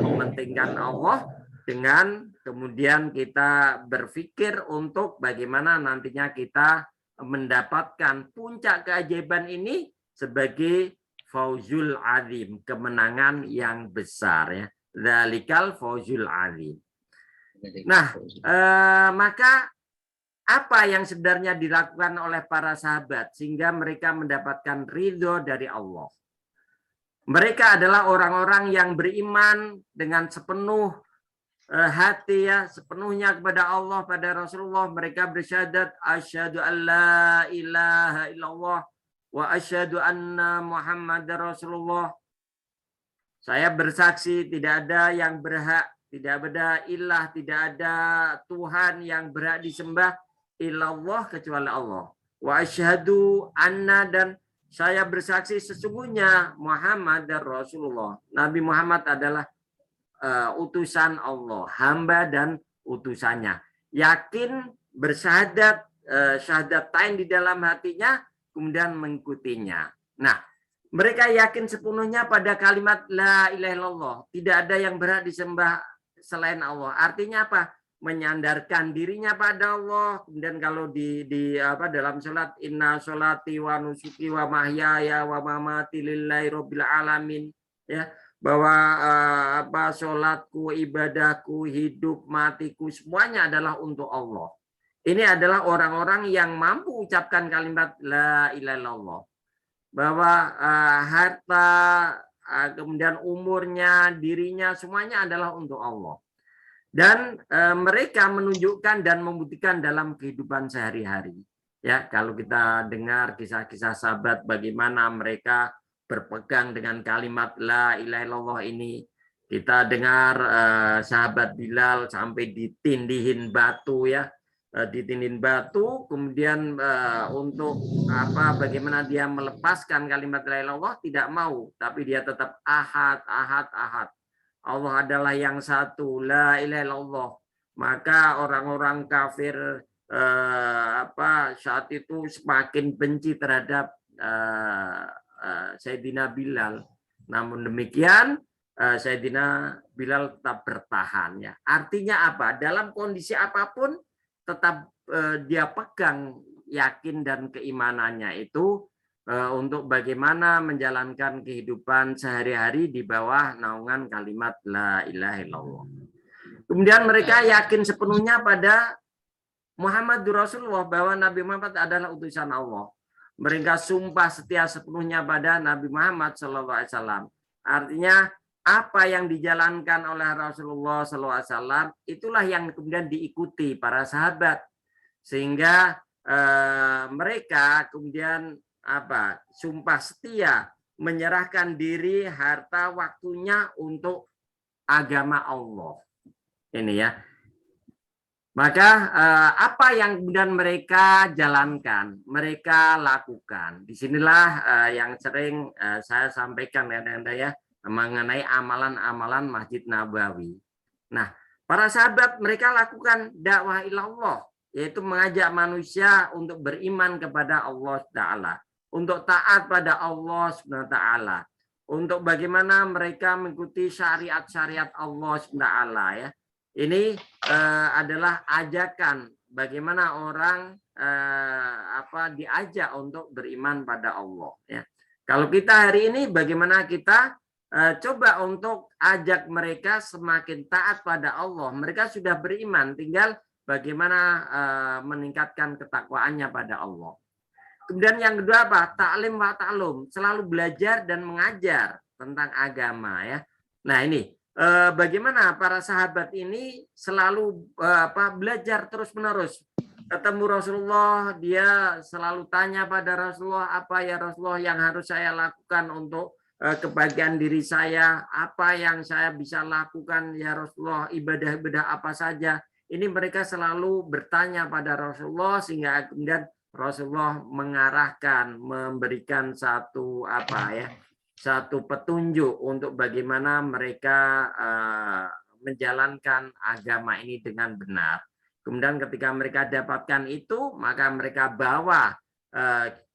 mementingkan Allah dengan kemudian kita berpikir untuk bagaimana nantinya kita mendapatkan puncak keajaiban ini sebagai fauzul azim, kemenangan yang besar ya. Dzalikal fauzul azim. Nah, maka apa yang sebenarnya dilakukan oleh para sahabat sehingga mereka mendapatkan ridho dari Allah? Mereka adalah orang-orang yang beriman dengan sepenuh hati ya, sepenuhnya kepada Allah, pada Rasulullah. Mereka bersyahadat asyhadu an la ilaha illallah wa asyhadu anna Muhammadar Rasulullah. Saya bersaksi tidak ada yang berhak, tidak ada ilah, tidak ada Tuhan yang berhak disembah illallah kecuali Allah. Wa asyhadu anna, dan saya bersaksi sesungguhnya Muhammad dan Rasulullah. Nabi Muhammad adalah utusan Allah, hamba dan utusannya. Yakin, bersyahadat, syahadatain di dalam hatinya, kemudian mengikutinya. Nah, mereka yakin sepenuhnya pada kalimat la ilaha illallah, tidak ada yang berhak disembah selain Allah. Artinya apa? Menyandarkan dirinya pada Allah. Kemudian kalau di dalam sholat, inna sholati wa nusuki wa mahyaya wa mamati lillahi rabbil alamin, ya, bahwa sholatku, ibadahku, hidup, matiku semuanya adalah untuk Allah. Ini adalah orang-orang yang mampu ucapkan kalimat la ilaha illallah, bahwa harta, kemudian umurnya, dirinya semuanya adalah untuk Allah. Dan mereka menunjukkan dan membuktikan dalam kehidupan sehari-hari. Ya, kalau kita dengar kisah-kisah sahabat bagaimana mereka berpegang dengan kalimat la ilaha illallah ini, kita dengar sahabat Bilal sampai ditindihin batu ya, ditindih batu, kemudian untuk bagaimana dia melepaskan kalimat la ilaha illallah, tidak mau, tapi dia tetap ahad, ahad, ahad. Allah adalah yang satu, la ilaha illallah. Maka orang-orang kafir saat itu semakin benci terhadap Sayyidina Bilal. Namun demikian Sayyidina Bilal tetap bertahan, ya. Artinya apa? Dalam kondisi apapun tetap dia pegang yakin dan keimanannya itu untuk bagaimana menjalankan kehidupan sehari-hari di bawah naungan kalimat la ilaha illallah. Kemudian mereka yakin sepenuhnya pada Muhammadur Rasulullah, bahwa Nabi Muhammad adalah utusan Allah. Mereka sumpah setia sepenuhnya pada Nabi Muhammad SAW. Artinya apa yang dijalankan oleh Rasulullah SAW itulah yang kemudian diikuti para sahabat, sehingga mereka kemudian sumpah setia menyerahkan diri, harta, waktunya untuk agama Allah. Ini ya. Maka apa yang kemudian mereka jalankan, mereka lakukan. Disinilah yang sering saya sampaikan ya, mengenai amalan-amalan Masjid Nabawi. Nah, para sahabat mereka lakukan dakwah ilallah, yaitu mengajak manusia untuk beriman kepada Allah Ta'ala, untuk taat pada Allah Ta'ala, untuk bagaimana mereka mengikuti syariat-syariat Allah Ta'ala, ya. Ini adalah ajakan bagaimana orang diajak untuk beriman pada Allah, ya. Kalau kita hari ini bagaimana kita coba untuk ajak mereka semakin taat pada Allah. Mereka sudah beriman, tinggal bagaimana meningkatkan ketakwaannya pada Allah. Kemudian yang kedua apa? Ta'lim wa ta'lum, selalu belajar dan mengajar tentang agama, ya. Nah, ini bagaimana para sahabat ini selalu belajar terus-menerus. Ketemu Rasulullah, dia selalu tanya pada Rasulullah, apa ya Rasulullah yang harus saya lakukan untuk kebahagiaan diri saya, apa yang saya bisa lakukan ya Rasulullah, ibadah-ibadah apa saja. Ini mereka selalu bertanya pada Rasulullah, sehingga kemudian Rasulullah mengarahkan, memberikan satu satu petunjuk untuk bagaimana mereka menjalankan agama ini dengan benar. Kemudian ketika mereka dapatkan itu, maka mereka bawa,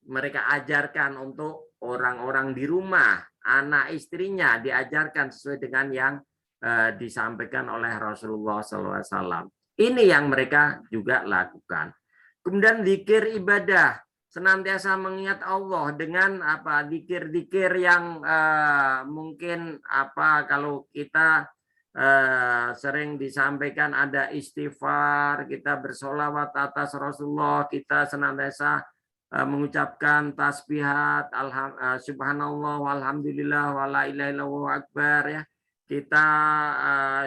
mereka ajarkan untuk orang-orang di rumah, anak istrinya diajarkan sesuai dengan yang disampaikan oleh Rasulullah SAW. Ini yang mereka juga lakukan. Kemudian zikir ibadah, senantiasa mengingat Allah dengan zikir-zikir yang mungkin kalau kita sering disampaikan ada istighfar, kita bersolawat atas Rasulullah, kita senantiasa mengucapkan tasbihat, subhanallah, walhamdulillah, wala ilaha illallah akbar, ya. Kita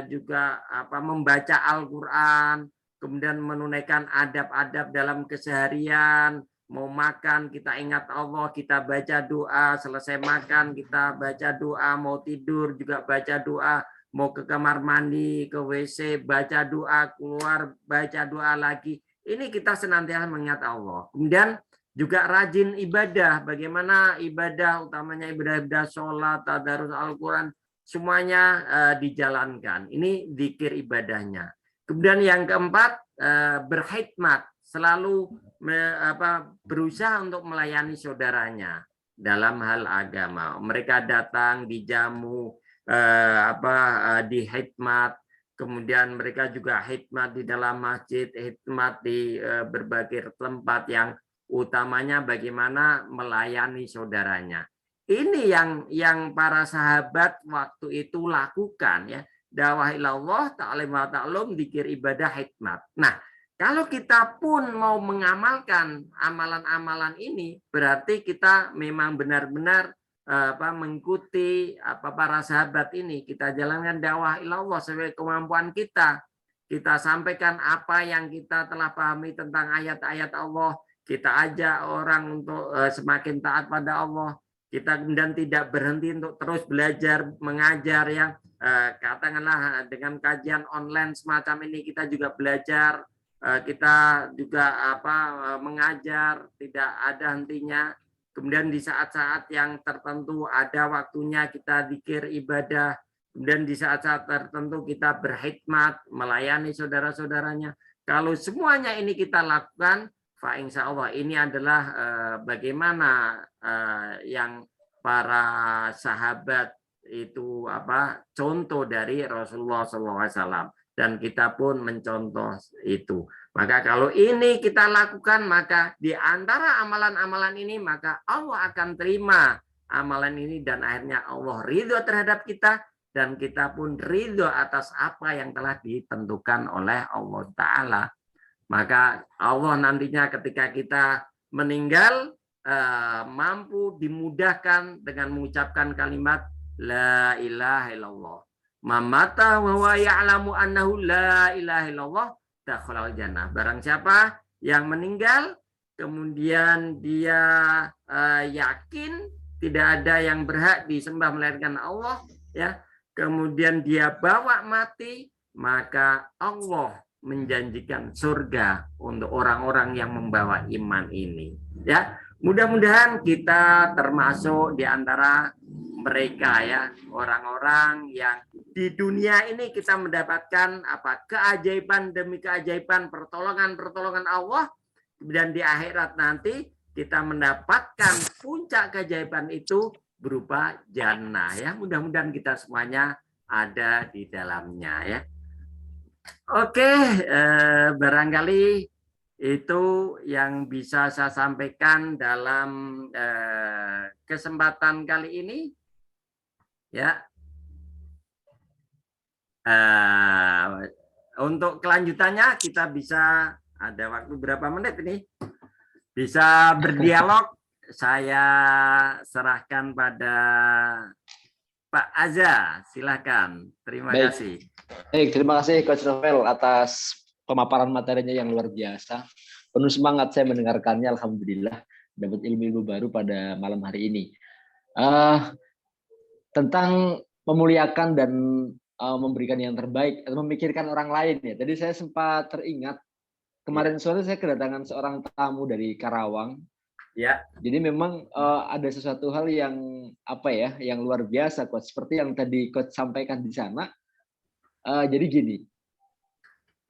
juga membaca Al-Quran, kemudian menunaikan adab-adab dalam keseharian. Mau makan kita ingat Allah, kita baca doa, selesai makan kita baca doa, mau tidur juga baca doa, mau ke kamar mandi, ke WC baca doa, keluar baca doa lagi. Ini kita senantiasa mengingat Allah. Kemudian juga rajin ibadah, bagaimana ibadah utamanya ibadah sholat, tadarus Al-Quran, semuanya dijalankan. Ini zikir ibadahnya. Kemudian yang keempat, berkhidmat, selalu berusaha untuk melayani saudaranya dalam hal agama. Mereka datang dijamu, di khidmat, kemudian mereka juga khidmat di dalam masjid, khidmat di berbagai tempat, yang utamanya bagaimana melayani saudaranya. Ini yang para sahabat waktu itu lakukan, ya. Dakwah ilallah, ta'lim wa ta'lum, zikir ibadah, hikmat. Nah, kalau kita pun mau mengamalkan amalan-amalan ini, berarti kita memang benar-benar mengikuti para sahabat ini. Kita jalankan dakwah ilallah sesuai kemampuan kita. Kita sampaikan apa yang kita telah pahami tentang ayat-ayat Allah. Kita ajak orang untuk semakin taat pada Allah. Kita kemudian tidak berhenti untuk terus belajar, mengajar, ya. Katakanlah dengan kajian online semacam ini kita juga belajar kita juga mengajar tidak ada hentinya. Kemudian di saat-saat yang tertentu ada waktunya kita zikir ibadah. Kemudian di saat-saat tertentu kita berkhidmat, melayani saudara-saudaranya. Kalau semuanya ini kita lakukan, Pak, insya Allah ini adalah bagaimana yang para sahabat itu contoh dari Rasulullah SAW, dan kita pun mencontoh itu. Maka kalau ini kita lakukan, maka di antara amalan-amalan ini maka Allah akan terima amalan ini, dan akhirnya Allah ridho terhadap kita, dan kita pun ridho atas apa yang telah ditentukan oleh Allah Ta'ala. Maka Allah nantinya ketika kita meninggal mampu dimudahkan dengan mengucapkan kalimat La ilaha illallah. Mamata wa huwa ya'lamu annahu la ilaha illallah dakhalal jannah. Barang siapa yang meninggal kemudian dia yakin tidak ada yang berhak disembah melainkan Allah, ya. Kemudian dia bawa mati, maka Allah menjanjikan surga untuk orang-orang yang membawa iman ini, ya. Mudah-mudahan kita termasuk di antara mereka, ya, orang-orang yang di dunia ini kita mendapatkan keajaiban demi keajaiban, pertolongan Allah, dan di akhirat nanti kita mendapatkan puncak keajaiban itu berupa jannah, ya. Mudah-mudahan kita semuanya ada di dalamnya, ya. Oke, barangkali itu yang bisa saya sampaikan dalam kesempatan kali ini, ya. Untuk kelanjutannya kita bisa ada waktu berapa menit ini bisa berdialog. Saya serahkan pada Pak Aza, silakan. Terima kasih. Baik, terima kasih Coach Novel atas pemaparan materinya yang luar biasa. Penuh semangat saya mendengarkannya, alhamdulillah dapat ilmu-ilmu baru pada malam hari ini. Tentang memuliakan dan memberikan yang terbaik atau memikirkan orang lain, ya. Tadi saya sempat teringat kemarin sore saya kedatangan seorang tamu dari Karawang. Ya. Jadi memang ada sesuatu hal yang yang luar biasa, Coach. Seperti yang tadi Coach sampaikan di sana. Jadi gini,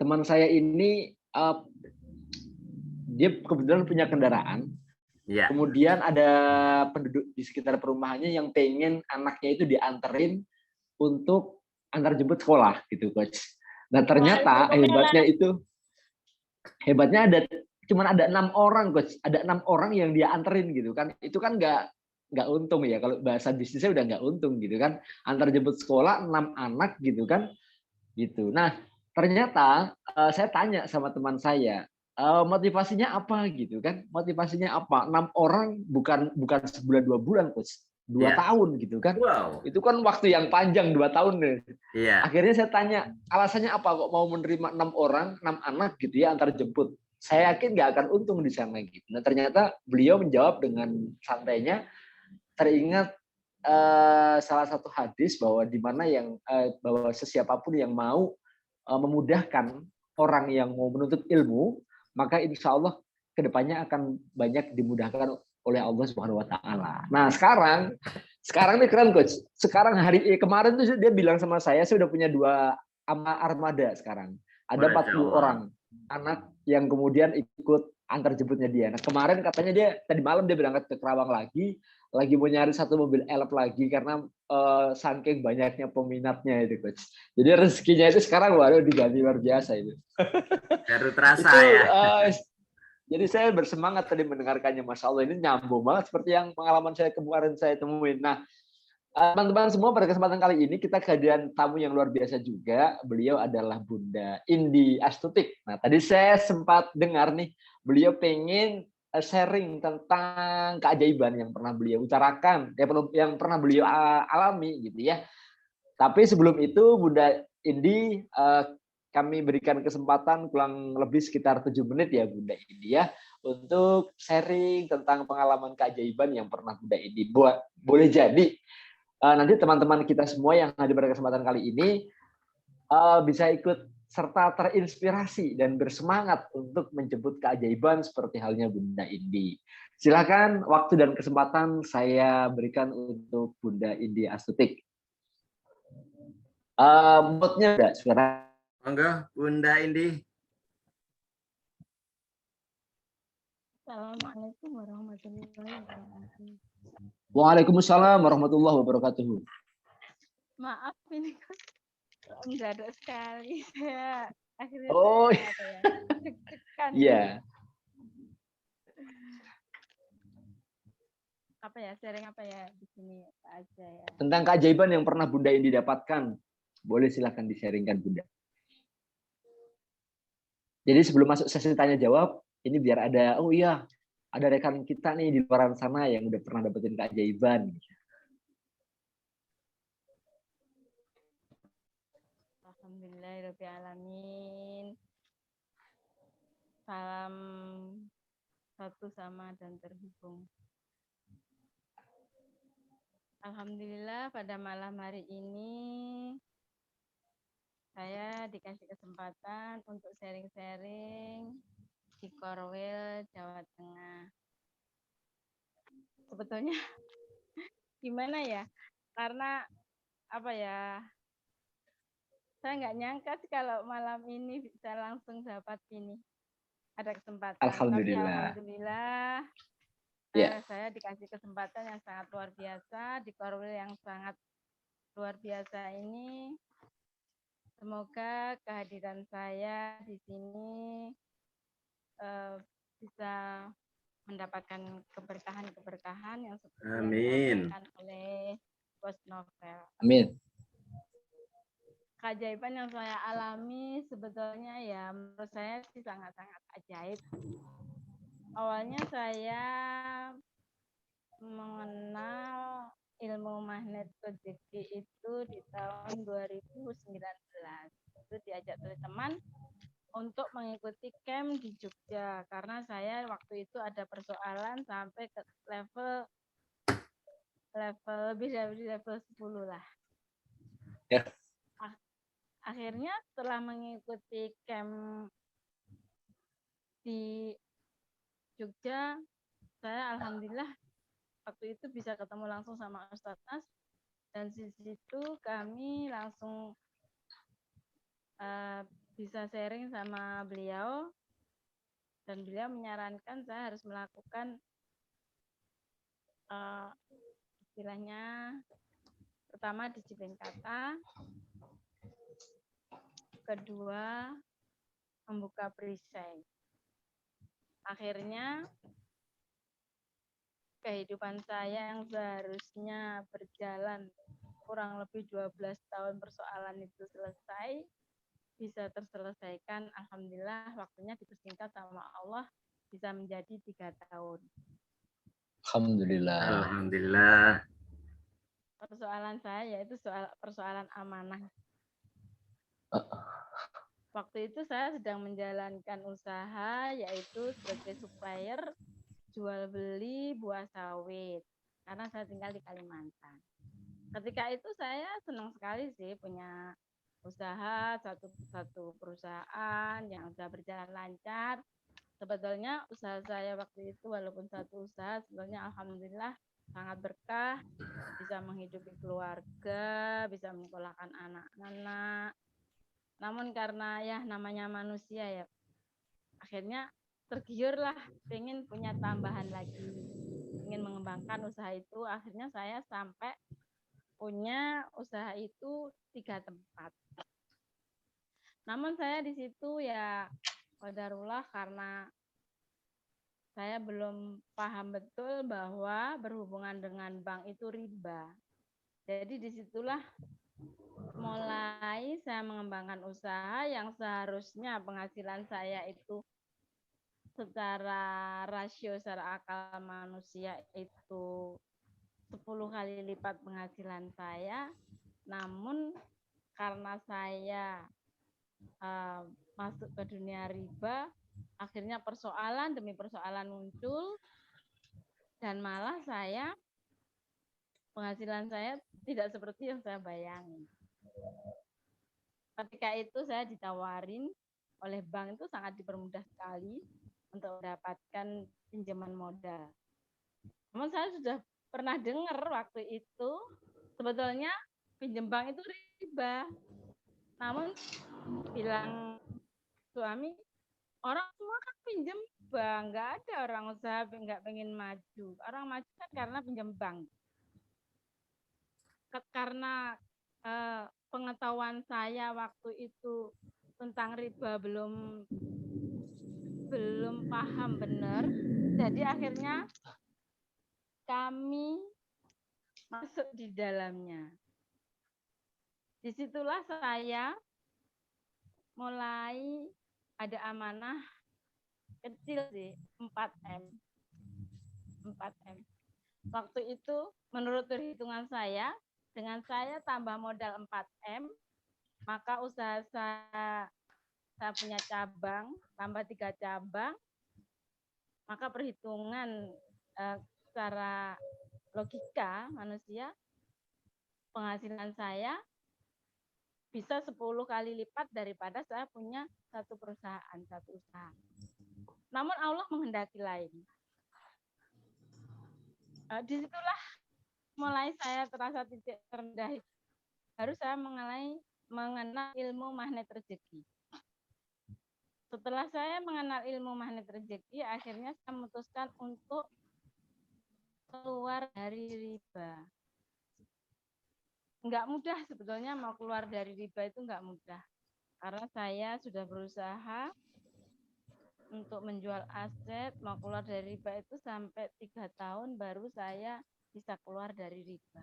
teman saya ini dia kebetulan punya kendaraan. Ya. Kemudian ada penduduk di sekitar perumahannya yang pengen anaknya itu dianterin untuk antar jemput sekolah, gitu, Coach. Nah ternyata hebatnya cuman ada 6 orang, Coach. Ada 6 orang yang dia anterin, gitu kan. Itu kan nggak untung, ya. Kalau bahasa bisnisnya udah nggak untung, gitu kan. Antar jemput sekolah 6 anak, gitu kan. Gitu. Nah, ternyata saya tanya sama teman saya, motivasinya apa, gitu kan. Motivasinya apa? 6 orang bukan sebulan 2 bulan, Coach. 2 tahun, gitu kan. Wow. Itu kan waktu yang panjang, 2 tahun nih. Yeah. Akhirnya saya tanya, alasannya apa kok mau menerima 6 orang, 6 anak, gitu ya, antar jemput. Saya yakin nggak akan untung di sana, gitu. Nah ternyata beliau menjawab dengan santainya, teringat salah satu hadis bahwa di mana bahwa sesiapapun yang mau memudahkan orang yang mau menuntut ilmu, maka insya Allah kedepannya akan banyak dimudahkan oleh Allah Subhanahu Wa Taala. Nah sekarang ini keren, Coach. Sekarang kemarin tuh dia bilang sama saya udah punya 2 armada sekarang. Ada 40 orang anak yang kemudian ikut antar jemputnya dia. Nah kemarin katanya tadi malam dia berangkat ke Kerawang lagi mau nyari 1 mobil elf lagi karena saking banyaknya peminatnya itu, Coach. Jadi rezekinya itu sekarang diganti luar biasa itu. Baru terasa itu, ya. Jadi saya bersemangat tadi mendengarkannya, Masya Allah, ini nyambung banget seperti yang pengalaman saya kemarin saya temuin. Nah, teman-teman semua, pada kesempatan kali ini kita kehadiran tamu yang luar biasa juga. Beliau adalah Bunda Indi Astutik. Nah, tadi saya sempat dengar nih, beliau pengen sharing tentang keajaiban yang pernah beliau utarakan, yang pernah beliau alami, gitu ya. Tapi sebelum itu, Bunda Indi, kami berikan kesempatan kurang lebih sekitar 7 menit ya, Bunda Indi ya, untuk sharing tentang pengalaman keajaiban yang pernah Bunda Indi buat. Boleh jadi nanti teman-teman kita semua yang hadir pada kesempatan kali ini bisa ikut serta terinspirasi dan bersemangat untuk menjemput keajaiban seperti halnya Bunda Indi. Silakan waktu dan kesempatan saya berikan untuk Bunda Indi Astutik. Moodnya udah suara. Monggo Bunda Indi. Assalamualaikum warahmatullahi wabarakatuh. Waalaikumsalam warahmatullahi wabarakatuh. Maaf ini kok mendadak sekali saya akhirnya Oh, saya apa ya deg-degan iya. apa ya sharing apa ya di sini apa aja ya. Tentang keajaiban yang pernah Bunda Indi dapatkan, boleh silakan di-sharingkan Bunda. Jadi sebelum masuk sesi tanya jawab, ini biar ada, oh iya, ada rekan kita nih di luar sana yang udah pernah dapetin keajaiban. Alhamdulillahirobbilalamin. Salam satu sama dan terhubung. Alhamdulillah pada malam hari ini saya dikasih kesempatan untuk sharing-sharing di Korwil, Jawa Tengah. Sebetulnya gimana ya? Karena apa ya? Saya nggak nyangka sih kalau malam ini bisa langsung dapat ini. Ada kesempatan. Tapi Alhamdulillah. alhamdulillah Ya. saya dikasih kesempatan yang sangat luar biasa di Korwil yang sangat luar biasa ini. Semoga kehadiran saya di sini bisa mendapatkan keberkahan-keberkahan yang seperti yang disampaikan oleh Bos Novel. Amin. Keajaiban yang saya alami sebetulnya ya menurut saya sih sangat-sangat ajaib. Awalnya saya mengenal ilmu magnet rezeki itu di tahun 2019. Itu diajak oleh teman untuk mengikuti camp di Jogja karena saya waktu itu ada persoalan sampai ke level lebih dari level 10 lah. Ya. Akhirnya setelah mengikuti camp di Jogja, saya alhamdulillah waktu itu bisa ketemu langsung sama Ustadz Nas dan di situ kami langsung bisa sharing sama beliau dan beliau menyarankan saya harus melakukan istilahnya pertama disiplin kata, kedua membuka perisai. Akhirnya kehidupan saya yang seharusnya berjalan kurang lebih 12 tahun persoalan itu selesai, bisa terselesaikan. Alhamdulillah waktunya dipersingkat sama Allah bisa menjadi 3 tahun. Alhamdulillah. Alhamdulillah. Persoalan saya yaitu persoalan amanah. Waktu itu saya sedang menjalankan usaha yaitu sebagai supplier jual beli buah sawit karena saya tinggal di Kalimantan. Ketika itu saya senang sekali sih punya usaha satu perusahaan yang sudah berjalan lancar. Sebetulnya usaha saya waktu itu walaupun satu usaha sebenarnya alhamdulillah sangat berkah, bisa menghidupi keluarga, bisa menyekolahkan anak-anak. Namun karena ya namanya manusia ya, akhirnya tergiurlah pengen punya tambahan lagi, ingin mengembangkan usaha itu. Akhirnya saya sampai punya usaha itu 3 tempat. Namun saya di situ ya qadarullah karena saya belum paham betul bahwa berhubungan dengan bank itu riba. Jadi disitulah mulai saya mengembangkan usaha yang seharusnya penghasilan saya itu secara rasio, secara akal manusia itu 10 kali lipat penghasilan saya. Namun karena saya masuk ke dunia riba, akhirnya persoalan demi persoalan muncul dan malah penghasilan saya tidak seperti yang saya bayangin. ketika itu saya ditawarin oleh bank itu sangat dipermudah sekali untuk mendapatkan pinjaman modal. Namun saya sudah pernah dengar waktu itu sebetulnya pinjam bank itu riba. Namun bilang suami, orang semua kan pinjam bank, nggak ada orang usaha nggak pengen maju. Orang maju kan karena pinjam bank. Karena pengetahuan saya waktu itu tentang riba belum paham benar, jadi akhirnya kami masuk di dalamnya. Disitulah saya mulai ada amanah kecil sih, 4M. Waktu itu menurut perhitungan saya, dengan saya tambah modal 4M, maka usaha saya punya cabang, tambah 3 cabang, maka perhitungan secara logika manusia, penghasilan saya bisa 10 kali lipat daripada saya punya satu perusahaan, satu usaha. Namun Allah menghendaki lain. Disitulah mulai saya terasa titik terendah. Baru saya mengenal ilmu magnet rezeki. Setelah saya mengenal ilmu magnet rezeki, akhirnya saya memutuskan untuk keluar dari riba. Enggak mudah sebetulnya mau keluar dari riba itu enggak mudah. Karena saya sudah berusaha untuk menjual aset, mau keluar dari riba itu sampai 3 tahun baru saya bisa keluar dari riba.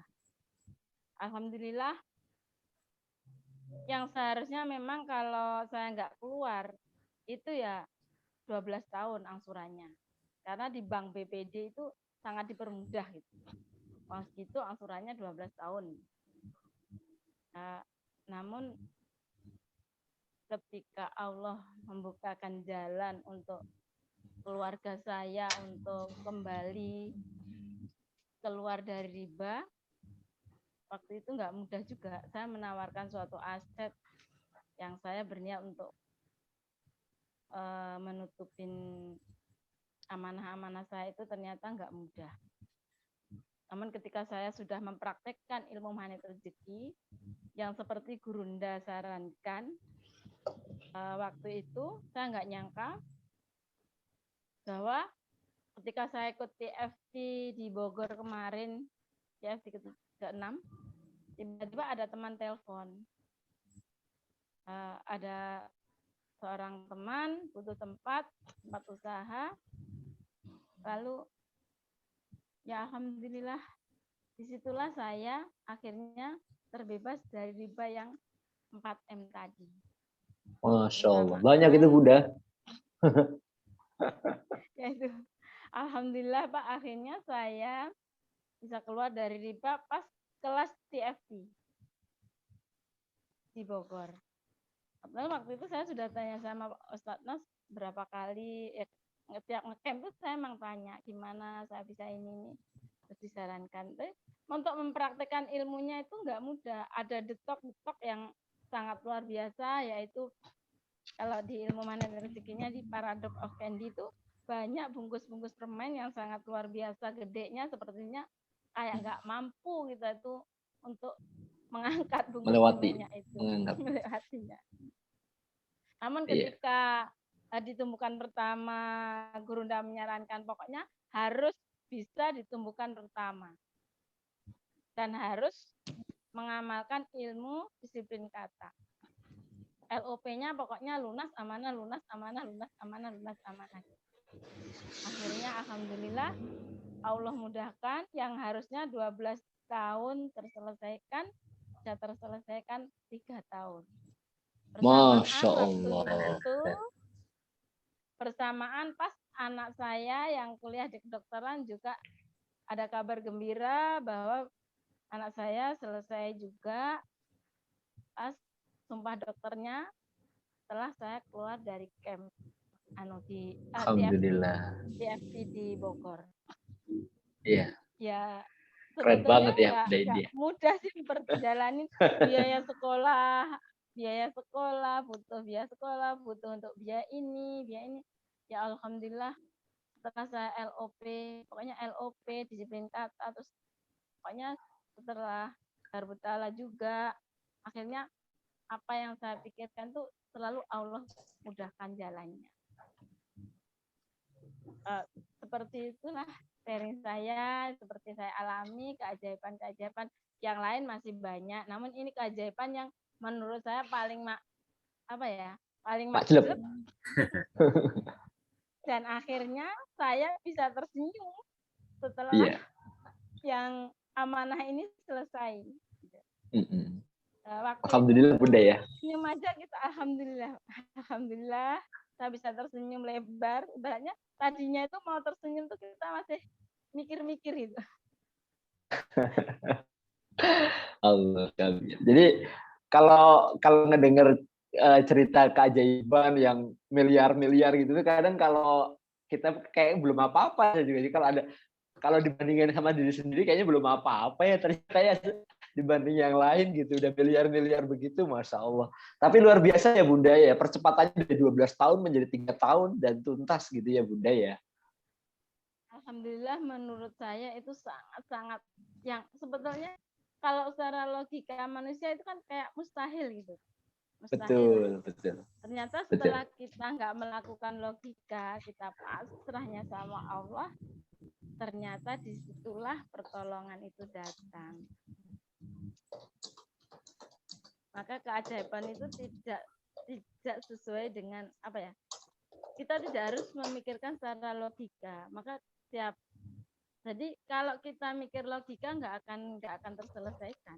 Alhamdulillah, yang seharusnya memang kalau saya nggak keluar, itu ya 12 tahun angsurannya. Karena di bank BPD itu sangat dipermudah gitu. Pas gitu angsurannya 12 tahun. Namun ketika Allah membukakan jalan untuk keluarga saya untuk kembali keluar dari riba, waktu itu nggak mudah juga. Saya menawarkan suatu aset yang saya berniat untuk menutupin amanah-amanah saya itu ternyata nggak mudah. Namun ketika saya sudah mempraktekkan ilmu magnet rezeki yang seperti Gurunda sarankan, waktu itu saya nggak nyangka bahwa ketika saya ikut TFT di Bogor kemarin, TFT ke-6, tiba-tiba ada teman telepon. Ada seorang teman butuh tempat usaha, lalu ya alhamdulillah disitulah saya akhirnya terbebas dari riba yang 4M tadi. Masya Allah, banyak itu Bunda. Ya itu, alhamdulillah Pak, akhirnya saya bisa keluar dari riba pas kelas TFT di Bogor. Lalu waktu itu saya sudah tanya sama Ustadz Nas berapa kali, ya, setiap ngecamp itu saya emang tanya gimana saya bisa ini terus disarankan. Tapi untuk mempraktekkan ilmunya itu nggak mudah. Ada detok-detok yang sangat luar biasa, yaitu kalau di ilmu magnet rezekinya di Paradox of Candy itu banyak bungkus-bungkus permen yang sangat luar biasa gedenya, sepertinya kayak nggak mampu gitu itu untuk mengangkat bungkus permennya itu, melewatinya. Namun ketika ditumbuhkan pertama, Gurunda menyarankan pokoknya harus bisa ditumbuhkan pertama dan harus mengamalkan ilmu disiplin kata. LOP-nya pokoknya lunas, amanah, lunas, amanah, lunas, amanah, lunas, amanah. Akhirnya alhamdulillah Allah mudahkan yang harusnya 12 tahun terselesaikan, bisa terselesaikan 3 tahun. Masya Allah. Bersamaan pas anak saya yang kuliah di kedokteran juga ada kabar gembira bahwa anak saya selesai juga pas sumpah dokternya setelah saya keluar dari camp di Alhamdulillah. TFT di Bogor. Iya. Ya keren banget ya nggak mudah sih perjalanin biaya sekolah biaya sekolah, butuh untuk biaya ini, biaya ini. Ya alhamdulillah setelah saya LOP, pokoknya LOP, disiplin kata, terus pokoknya setelah Darbutala juga, akhirnya apa yang saya pikirkan tuh selalu Allah mudahkan jalannya. Seperti itulah sharing saya, seperti saya alami keajaiban-keajaiban yang lain masih banyak. Namun ini keajaiban yang menurut saya paling paling maksud. Dan akhirnya saya bisa tersenyum setelah yang amanah ini selesai. Waktu Alhamdulillah Bunda ya. Senyum aja kita alhamdulillah saya bisa tersenyum lebar. Ibaratnya tadinya itu mau tersenyum tuh kita masih mikir-mikir itu. Allah. Jadi kalau ngedenger cerita keajaiban yang miliar-miliar gitu kadang kalau kita kayak belum apa-apa juga. Jadi kalau dibandingkan sama diri sendiri kayaknya belum apa-apa ya, ternyata ya dibanding yang lain gitu udah miliar-miliar begitu, Masya Allah. Tapi luar biasa ya Bunda ya, percepatannya dari 12 tahun menjadi 3 tahun dan tuntas gitu ya Bunda ya. Alhamdulillah menurut saya itu sangat-sangat yang sebetulnya kalau secara logika manusia itu kan kayak mustahil gitu. Mustahil. Betul. Ternyata setelah kita nggak melakukan logika, kita pasrahnya sama Allah, ternyata disitulah pertolongan itu datang. Maka keajaiban itu tidak sesuai dengan kita tidak harus memikirkan secara logika. Maka jadi kalau kita mikir logika nggak akan terselesaikan.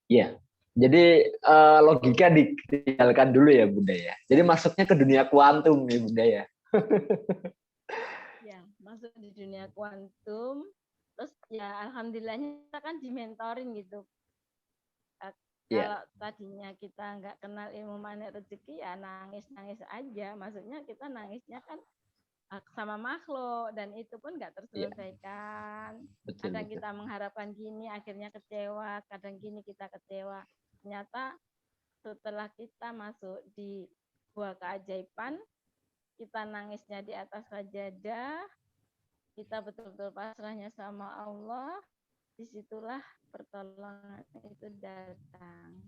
Iya. Jadi logika ditinggalkan dulu ya Bunda ya. Jadi masuknya ke dunia kuantum nih Bunda ya. Ya, masuk di dunia kuantum. Terus ya alhamdulillahnya kita kan dimentorin gitu. Kalau tadinya kita nggak kenal ilmu magnet rezeki ya nangis aja. Maksudnya kita nangisnya kan sama makhluk dan itu pun nggak terselesaikan. Kadang kita mengharapkan gini akhirnya kecewa, kadang gini kita kecewa. Ternyata setelah kita masuk di gua keajaiban, kita nangisnya di atas sajadah, kita betul-betul pasrahnya sama Allah, disitulah pertolongan itu datang.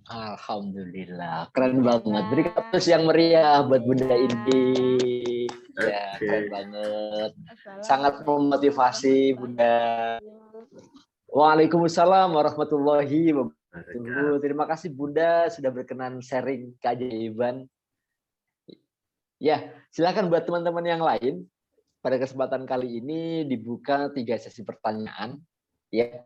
Alhamdulillah, keren banget. Beri katus yang meriah buat Bunda Indi. Ya, keren banget. Sangat memotivasi Bunda. Waalaikumsalam warahmatullahi wabarakatuh. Terima kasih Bunda sudah berkenan sharing keajaiban. Ya, silakan buat teman-teman yang lain. Pada kesempatan kali ini dibuka 3 sesi pertanyaan. Ya,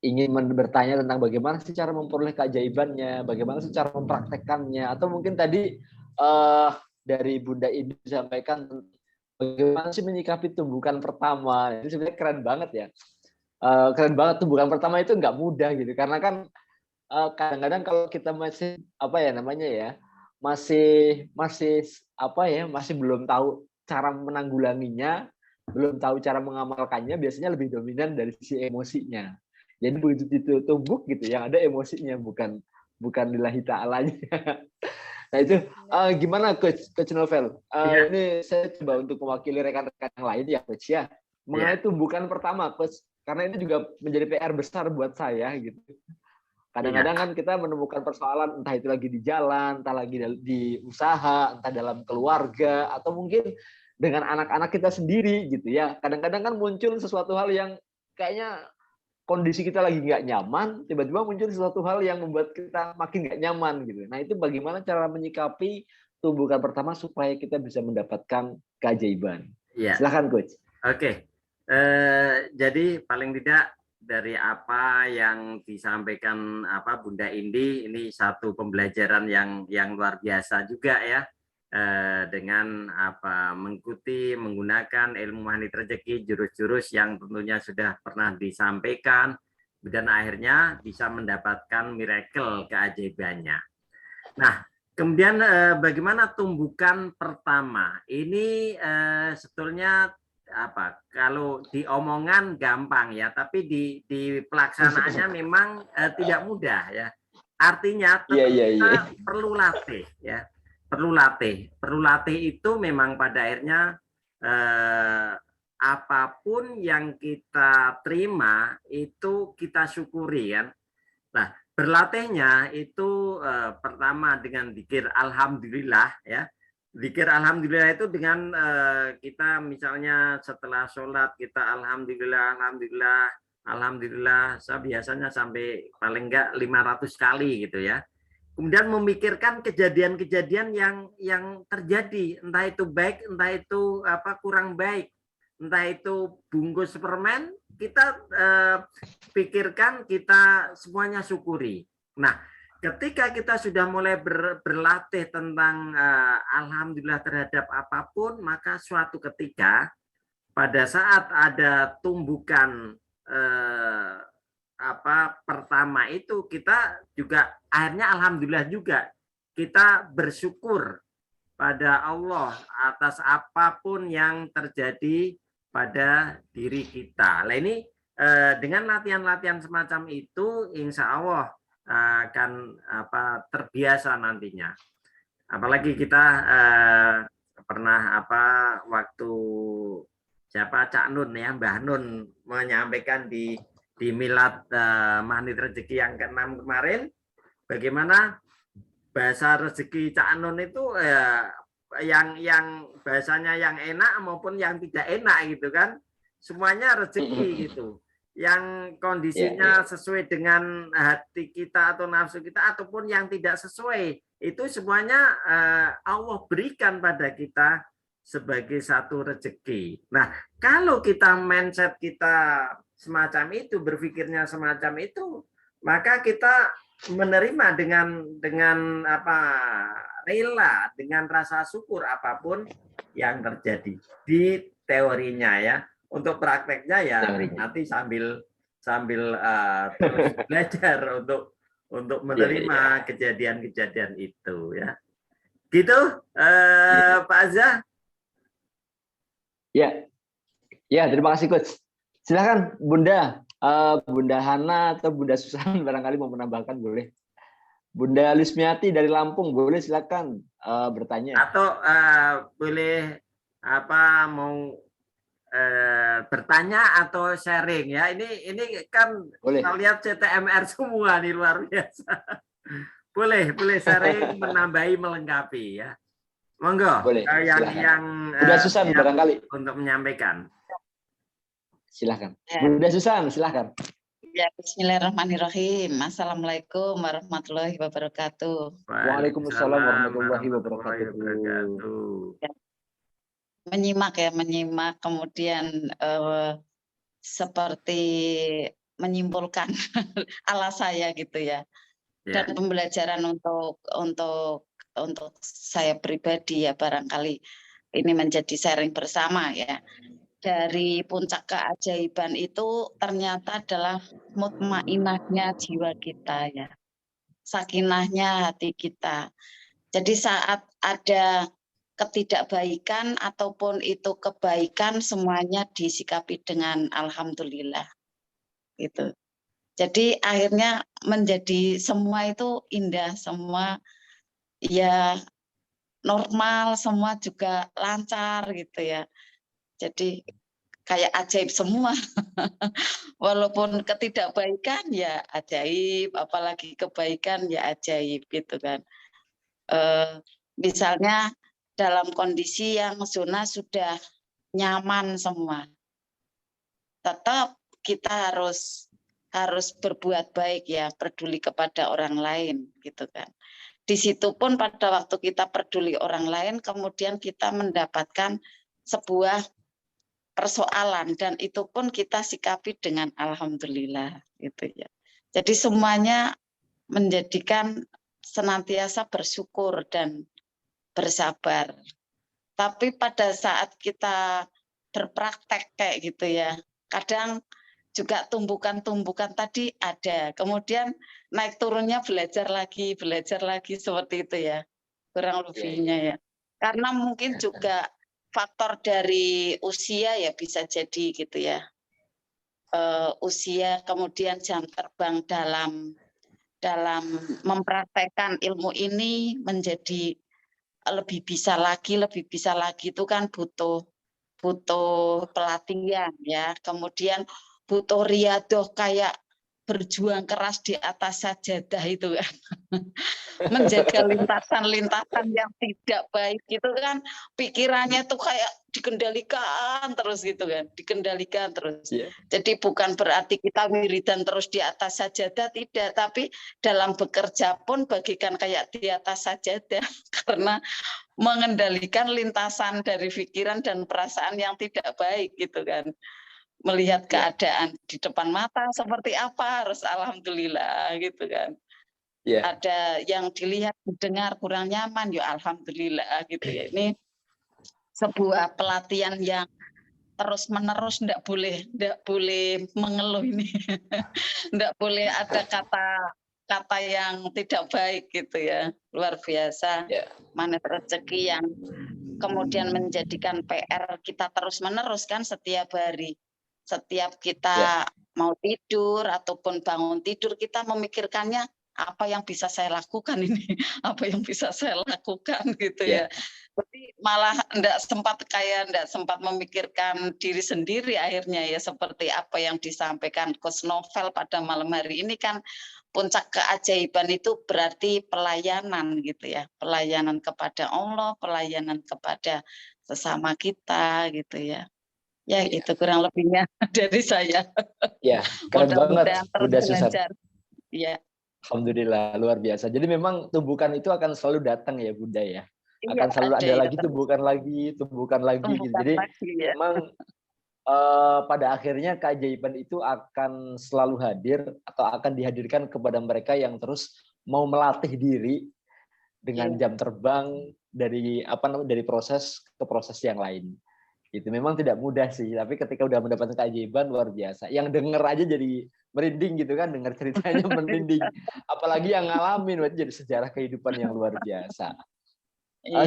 ingin bertanya tentang bagaimana sih cara memperoleh keajaibannya, bagaimana sih cara mempraktekannya, atau mungkin tadi dari Bunda Indi disampaikan bagaimana sih menyikapi tumbukan pertama. Ini sebenarnya keren banget ya. Keren banget, tumbukan pertama itu nggak mudah gitu, karena kan kadang-kadang kalau kita masih masih belum tahu cara menanggulanginya, belum tahu cara mengamalkannya, biasanya lebih dominan dari sisi emosinya. Jadi begitu ditumbuk gitu, yang ada emosinya, bukan lillahi ta'alanya. Nah itu gimana Coach Novel? Ini saya coba untuk mewakili rekan-rekan yang lain ya Coach ya. Mengenai tumbukan pertama Coach, karena ini juga menjadi PR besar buat saya gitu. Kadang-kadang kan kita menemukan persoalan entah itu lagi di jalan, entah lagi di usaha, entah dalam keluarga, atau mungkin dengan anak-anak kita sendiri gitu ya. Kadang-kadang kan muncul sesuatu hal yang kayaknya kondisi kita lagi nggak nyaman, tiba-tiba muncul sesuatu hal yang membuat kita makin nggak nyaman gitu. Nah itu bagaimana cara menyikapi tumbukan pertama supaya kita bisa mendapatkan keajaiban? Silakan Coach. Oke. Jadi paling tidak dari apa yang disampaikan Bunda Indi, ini satu pembelajaran yang luar biasa juga ya, dengan menggunakan ilmu magnet rezeki, jurus-jurus yang tentunya sudah pernah disampaikan, dan akhirnya bisa mendapatkan miracle keajaibannya. Nah, kemudian bagaimana tumbukan pertama? Ini sebetulnya kalau diomongan gampang ya, tapi di pelaksanaannya memang tidak mudah ya. Artinya Iya, tetap iya, kita iya. perlu latih ya. Perlu latih itu memang pada akhirnya apapun yang kita terima itu kita syukuri kan. Nah, berlatihnya itu pertama dengan zikir alhamdulillah ya. Zikir alhamdulillah itu dengan kita misalnya setelah sholat kita alhamdulillah alhamdulillah alhamdulillah, saya biasanya sampai paling enggak 500 kali gitu ya. Kemudian memikirkan kejadian-kejadian yang terjadi, entah itu baik, entah itu apa kurang baik, entah itu bungkus permen, kita pikirkan, kita semuanya syukuri. Nah, ketika kita sudah mulai berlatih tentang alhamdulillah terhadap apapun, maka suatu ketika pada saat ada tumbukan pertama itu kita juga akhirnya alhamdulillah juga kita bersyukur pada Allah atas apapun yang terjadi pada diri kita. Nah ini dengan latihan-latihan semacam itu insya Allah akan terbiasa nantinya. Apalagi kita pernah waktu siapa Cak Nun ya, Mbah Nun menyampaikan di milad Magnet Rezeki yang ke-6 kemarin, bagaimana bahasa rezeki Cak Nun itu yang bahasanya yang enak maupun yang tidak enak gitu kan, semuanya rezeki gitu, yang kondisinya sesuai dengan hati kita atau nafsu kita ataupun yang tidak sesuai, itu semuanya Allah berikan pada kita sebagai satu rezeki. Nah, kalau kita mindset kita semacam itu, berpikirnya semacam itu, maka kita menerima dengan rela, dengan rasa syukur apapun yang terjadi di teorinya ya. Untuk prakteknya ya nanti sambil terus belajar untuk menerima kejadian-kejadian itu ya. Gitu Pak Azza. Ya, terima kasih Coach. Silakan Bunda, Bunda Hana atau Bunda Susan barangkali mau menambahkan boleh. Bunda Lismiati dari Lampung boleh silakan bertanya. Atau boleh mau bertanya atau sharing ya. Ini kan boleh. Kita lihat CTMR semua nih luar biasa. boleh sharing, menambahi, melengkapi ya. Monggo, boleh, yang Bunda Susan barangkali untuk menyampaikan. Silakan. Bunda Susan, silakan. Ya, bismillahirrahmanirrahim. Assalamualaikum warahmatullahi wabarakatuh. Waalaikumsalam warahmatullahi wabarakatuh. Menyimak kemudian seperti menyimpulkan ala saya gitu ya. Dan pembelajaran untuk saya pribadi ya, barangkali ini menjadi sharing bersama ya. Dari puncak keajaiban itu ternyata adalah mutmainahnya jiwa kita ya, sakinahnya hati kita. Jadi saat ada ketidakbaikan ataupun itu kebaikan, semuanya disikapi dengan alhamdulillah gitu. Jadi akhirnya menjadi semua itu indah, semua ya normal, semua juga lancar gitu ya. Jadi kayak ajaib semua. Walaupun ketidakbaikan ya ajaib, apalagi kebaikan ya ajaib gitu kan. Misalnya dalam kondisi yang zona sudah nyaman semua, tetap kita harus berbuat baik ya, peduli kepada orang lain gitu kan. Di situ pun pada waktu kita peduli orang lain, kemudian kita mendapatkan sebuah persoalan dan itu pun kita sikapi dengan alhamdulillah gitu ya. Jadi semuanya menjadikan senantiasa bersyukur dan bersabar. Tapi pada saat kita berpraktek kayak gitu ya, kadang juga tumbukan-tumbukan tadi ada, kemudian naik turunnya belajar lagi seperti itu ya, kurang lebihnya ya. Karena mungkin juga faktor dari usia ya, bisa jadi gitu ya. Usia, kemudian jam terbang dalam dalam mempraktekkan ilmu ini menjadi lebih bisa lagi itu kan butuh pelatihan ya. Kemudian butuh riyadhah kayak berjuang keras di atas sajadah itu kan. Menjaga lintasan-lintasan yang tidak baik itu kan pikirannya tuh kayak dikendalikan terus gitu kan, dikendalikan terus. Iya. Jadi bukan berarti kita wiridan terus di atas sajadah, tidak, tapi dalam bekerja pun bagikan kayak di atas sajadah karena mengendalikan lintasan dari pikiran dan perasaan yang tidak baik gitu kan. Melihat keadaan di depan mata seperti apa harus alhamdulillah gitu kan. Iya. Ada yang dilihat didengar kurang nyaman ya alhamdulillah gitu ya. Ini sebuah pelatihan yang terus menerus, enggak boleh mengeluh ini. Enggak boleh ada kata yang tidak baik gitu ya. Luar biasa. Ya. Magnet rezeki yang kemudian menjadikan PR kita terus menerus kan setiap hari. Setiap kita mau tidur ataupun bangun tidur kita memikirkannya apa yang bisa saya lakukan ini, apa yang bisa saya lakukan gitu ya. Tapi malah enggak sempat memikirkan diri sendiri akhirnya ya, seperti apa yang disampaikan Coach Novel pada malam hari ini kan puncak keajaiban itu berarti pelayanan gitu ya, pelayanan kepada Allah, pelayanan kepada sesama kita gitu ya. Ya itu kurang lebihnya dari saya. Ya, keren banget terus Bunda Susan. belajar. Ya. Alhamdulillah, luar biasa. Jadi memang tumbukan itu akan selalu datang ya Bunda ya. Akan Iya, selalu ada ya, lagi, tumbukan lagi gitu. Jadi ya. memang pada akhirnya keajaiban itu akan selalu hadir atau akan dihadirkan kepada mereka yang terus mau melatih diri dengan jam terbang dari proses ke proses yang lain. Itu memang tidak mudah sih, tapi ketika udah mendapatkan keajaiban luar biasa. Yang denger aja jadi merinding gitu kan, dengar ceritanya merinding. Apalagi yang ngalamin, jadi sejarah kehidupan yang luar biasa.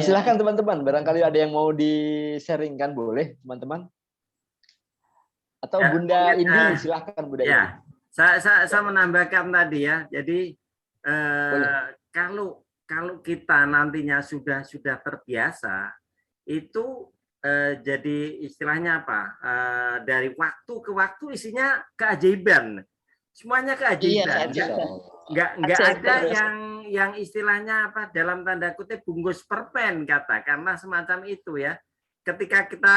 Silahkan teman-teman, barangkali ada yang mau di-sharingkan, boleh teman-teman? Atau Bunda Indi, silahkan Bunda Indi. Saya menambahkan tadi ya, jadi kalau kita nantinya sudah terbiasa, itu jadi istilahnya apa? Dari waktu ke waktu isinya keajaiban, semuanya keajaiban. Nggak ada yang istilahnya apa dalam tanda kutip bungkus permen karena semacam itu ya. Ketika kita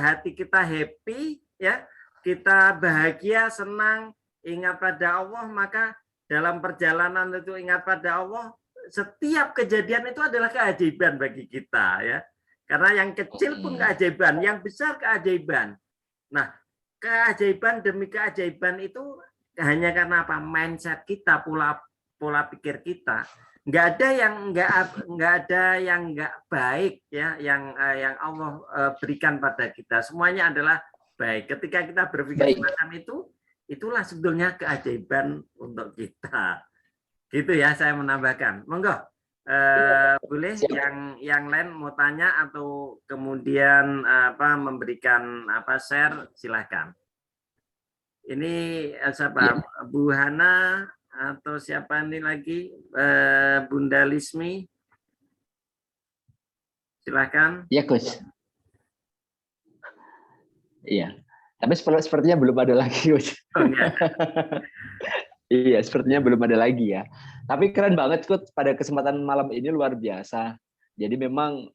hati kita happy ya, kita bahagia, senang, ingat pada Allah, maka dalam perjalanan itu ingat pada Allah. Setiap kejadian itu adalah keajaiban bagi kita ya. Karena yang kecil pun keajaiban, yang besar keajaiban. Nah, keajaiban demi keajaiban itu hanya karena apa? Mindset kita, pola pikir kita. Nggak ada yang nggak baik ya, yang Allah berikan pada kita. Semuanya adalah baik. Ketika kita berpikir semacam itu, itulah sebetulnya keajaiban untuk kita. Gitu ya, saya menambahkan. Monggo. Boleh yang lain mau tanya atau kemudian memberikan share, silahkan. Ini siapa? Bu Hana atau siapa ini lagi? Bunda Lismi, silahkan. Iya Coach. Iya, tapi sepertinya belum ada lagi Coach. Iya, sepertinya belum ada lagi ya. Tapi keren banget, Coach. Pada kesempatan malam ini luar biasa. Jadi memang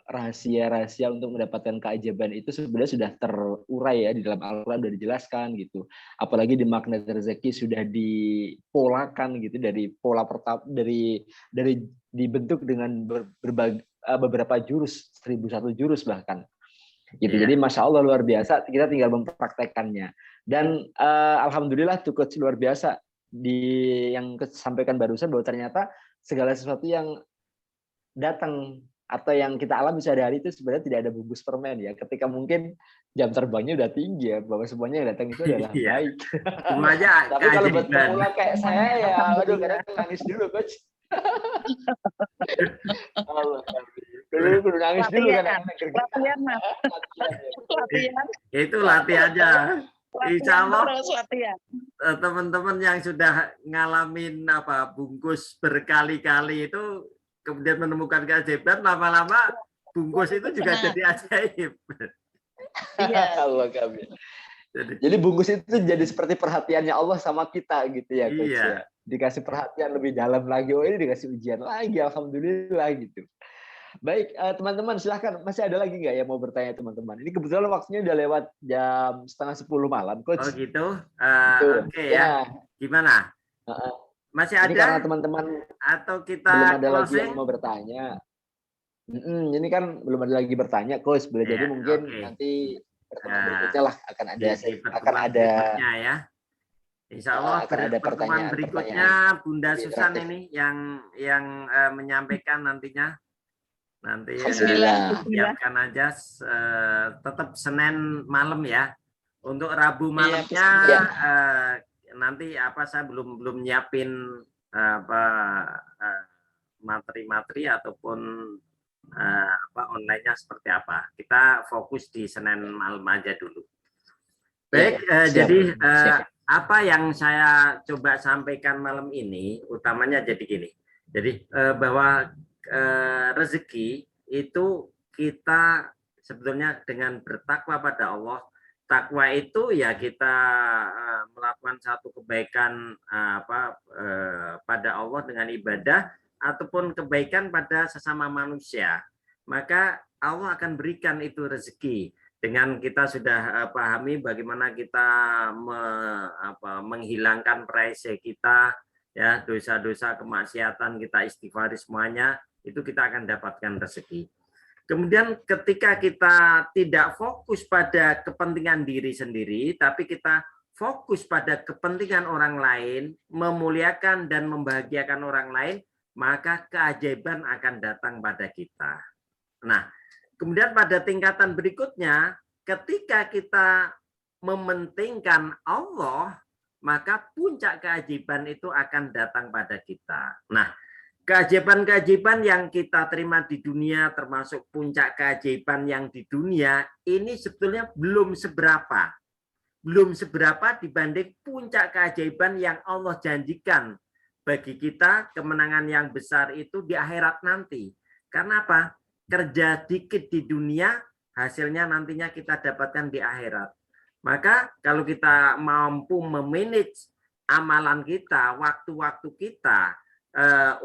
rahasia-rahasia untuk mendapatkan keajaiban itu sebenarnya sudah terurai ya di dalam Al-Quran, sudah dijelaskan gitu. Apalagi di magnet rezeki sudah dipolakan gitu, dari pola pertama, dari dibentuk dengan beberapa jurus, 1001 jurus bahkan. Gitu. Jadi Masya Allah luar biasa, kita tinggal mempraktekannya. Dan alhamdulillah tuh Coach luar biasa yang sampaikan barusan bahwa ternyata segala sesuatu yang datang atau yang kita alami sehari-hari itu sebenarnya tidak ada bungkus permen ya. Ketika mungkin jam terbangnya udah tinggi ya, bahwa semuanya yang datang itu adalah baik. Semuanya tapi kalau buat pemula kayak saya ya, aduh kadang nangis dulu Coach. Dulu nangis dulu kan. Latihan. Itu latihan aja. Insya Allah teman-teman yang sudah ngalamin apa bungkus berkali-kali itu kemudian menemukan keajaiban, lama-lama bungkus itu juga Nah, jadi ajaib. iya, Allah kami. Jadi, Jadi bungkus itu jadi seperti perhatiannya Allah sama kita gitu ya, Coach iya. ya. Dikasih perhatian lebih dalam lagi. Oh, ini dikasih ujian lagi, alhamdulillah gitu. Baik, teman-teman silahkan. Masih ada lagi nggak yang mau bertanya teman-teman? Ini kebetulan waktunya udah lewat jam 9:30 malam, Coach. Oh gitu. Gitu. Oke ya. Gimana? Heeh. Masih Ini karena ada teman-teman atau belum kita ada lagi yang closing? mau bertanya. Ini kan belum ada lagi bertanya, Coach. Boleh jadi Ya, mungkin oke. nanti pertemuan Nah, berikutnya lah akan ada di pertemuan berikutnya ya. Insya Allah akan ada pertemuan pertanyaan-pertanyaan berikutnya Bunda lebih Susan interaktif. ini yang menyampaikan nantinya. Nanti Bismillah. siapkan aja tetap Senin malam ya. Untuk Rabu Iya, malamnya bismillah. nanti apa saya belum nyiapin apa materi-materi ataupun apa online-nya seperti apa. Kita fokus di Senin malam aja dulu. Baik, Siap. jadi Siap. apa yang saya coba sampaikan malam ini utamanya jadi gini. Jadi bahwa rezeki itu kita sebetulnya dengan bertakwa pada Allah. Takwa itu ya kita melakukan satu kebaikan pada Allah dengan ibadah ataupun kebaikan pada sesama manusia. Maka Allah akan berikan itu rezeki. Dengan kita sudah pahami bagaimana kita menghilangkan praise kita, ya dosa-dosa kemaksiatan kita istighfar semuanya, itu kita akan dapatkan rezeki. Kemudian ketika kita tidak fokus pada kepentingan diri sendiri, tapi kita fokus pada kepentingan orang lain, memuliakan dan membahagiakan orang lain, maka keajaiban akan datang pada kita. Nah, kemudian pada tingkatan berikutnya, ketika kita mementingkan Allah, maka puncak keajaiban itu akan datang pada kita. Nah, keajaiban-keajaiban yang kita terima di dunia, termasuk puncak keajaiban yang di dunia, ini sebetulnya belum seberapa. Belum seberapa dibanding puncak keajaiban yang Allah janjikan bagi kita, kemenangan yang besar itu di akhirat nanti. Karena apa? Kerja dikit di dunia, hasilnya nantinya kita dapatkan di akhirat. Maka kalau kita mampu memanage amalan kita, waktu-waktu kita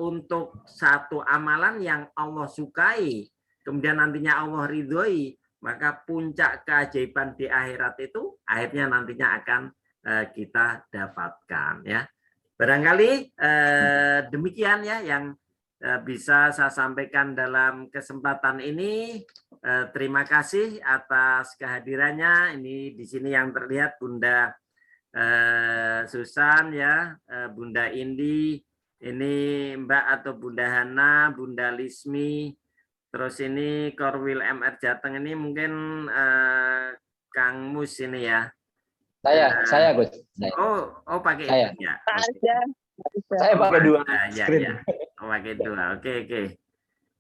untuk satu amalan yang Allah sukai, kemudian nantinya Allah ridhoi, maka puncak keajaiban di akhirat itu akhirnya nantinya akan kita dapatkan ya. Barangkali demikian ya yang bisa saya sampaikan dalam kesempatan ini. Terima kasih atas kehadirannya. Ini di sini yang terlihat Bunda Susan ya, Bunda Indi, ini Mbak atau Bunda Hana, Bunda Lismi, terus ini Korwil MR Jateng ini mungkin Kang Mus ini ya. Saya Gus. Oh pakai saya. itu ya. Ada. Saya pakai dua screen. Ya. Oh, pakai dua. Oke.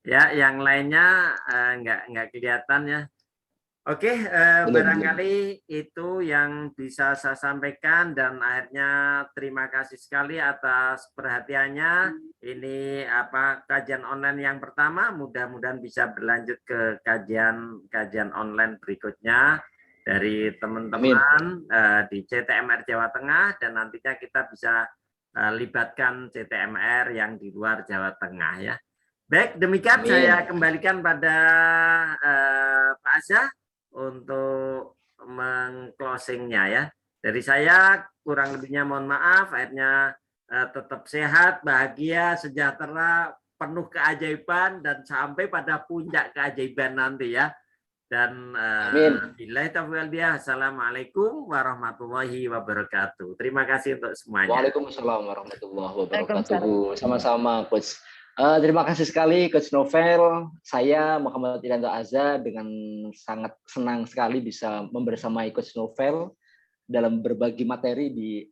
Ya, yang lainnya nggak kelihatan ya. Oke, barangkali itu yang bisa saya sampaikan dan akhirnya terima kasih sekali atas perhatiannya. Ini kajian online yang pertama, mudah-mudahan bisa berlanjut ke kajian online berikutnya dari teman-teman di CTMR Jawa Tengah dan nantinya kita bisa libatkan CTMR yang di luar Jawa Tengah ya. Baik, demikian saya kembalikan pada Pak Azza untuk meng-closingnya ya. Dari saya kurang lebihnya mohon maaf, akhirnya tetap sehat, bahagia, sejahtera, penuh keajaiban dan sampai pada puncak keajaiban nanti ya. Dan billahi taufiq dia. Assalamualaikum warahmatullahi wabarakatuh. Terima kasih untuk semuanya. Waalaikumsalam warahmatullahi wabarakatuh. Sama-sama Coach. Terima kasih sekali Coach Novel. Saya Muhammad Irianto Azza dengan sangat senang sekali bisa membersamai Coach Novel dalam berbagi materi di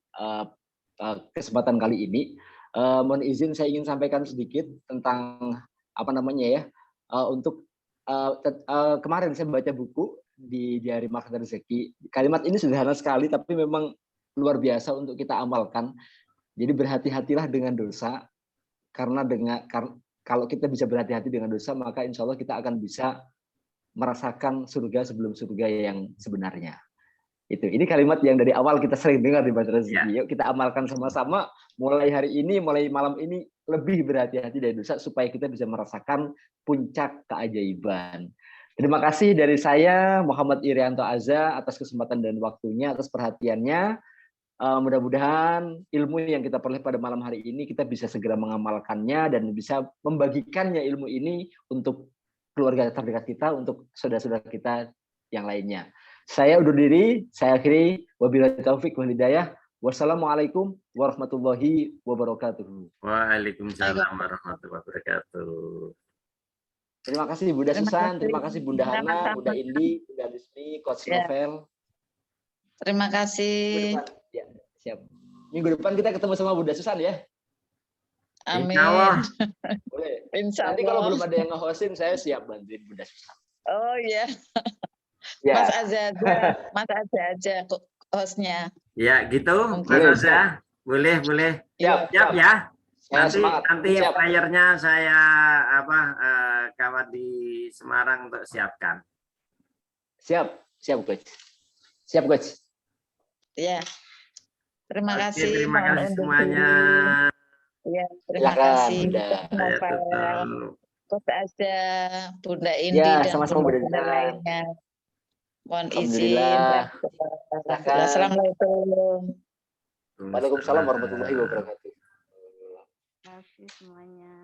kesempatan kali ini. Mohon izin saya ingin sampaikan sedikit tentang untuk kemarin saya baca buku di Diari Makan Rezeki. Kalimat ini sederhana sekali tapi memang luar biasa untuk kita amalkan. Jadi berhati-hatilah dengan dosa, karena kalau kita bisa berhati-hati dengan dosa, maka insya Allah kita akan bisa merasakan surga sebelum surga yang sebenarnya. Ini kalimat yang dari awal kita sering dengar di Bahtera Rezeki. Yuk kita amalkan sama-sama, mulai hari ini, mulai malam ini, lebih berhati-hati dari dosa supaya kita bisa merasakan puncak keajaiban. Terima kasih dari saya, Muhammad Irianto Azza, atas kesempatan dan waktunya, atas perhatiannya. Mudah-mudahan ilmu yang kita peroleh pada malam hari ini kita bisa segera mengamalkannya dan bisa membagikannya ilmu ini untuk keluarga terdekat kita, untuk saudara-saudara kita yang lainnya. Saya undur diri, saya akhiri. Wabillahi taufik wal hidayah. Wassalamualaikum warahmatullahi wabarakatuh. Waalaikumsalam warahmatullahi wabarakatuh. Terima kasih Bunda Susan, terima kasih Bunda Hana, Bunda Indi, Bunda Lismi, Coach Novel. Terima kasih. Minggu depan, ya, siap. Minggu depan kita ketemu sama Bunda Susan ya. Amin. Insya Allah. Boleh. Insya Nanti kalau Allah. belum ada yang nge-hostin, saya siap bantuin Bunda Susan. Oh iya. Ya. Mas Azza aja hostnya. Ya, gitu. Mas Boleh, Azza. Boleh. Siap, Siap ya. Saya Nanti semangat. Siap. flyernya saya kawat di Semarang untuk siapkan. Siap, Coach. Siap, Coach. Ya. Terima Oke, kasih. terima Mohon kasih undur semuanya. diri. Ya, terima Silakan, kasih. Bunda. Saya Novel, tutup. Coach Azza, Bunda Indi Ya, dan sama-sama Bunda bunda Dina. lainnya. Mohon izin. Alhamdulillah. Alhamdulillah. Assalamualaikum. Waalaikumsalam warahmatullahi wabarakatuh. Terima kasih semuanya.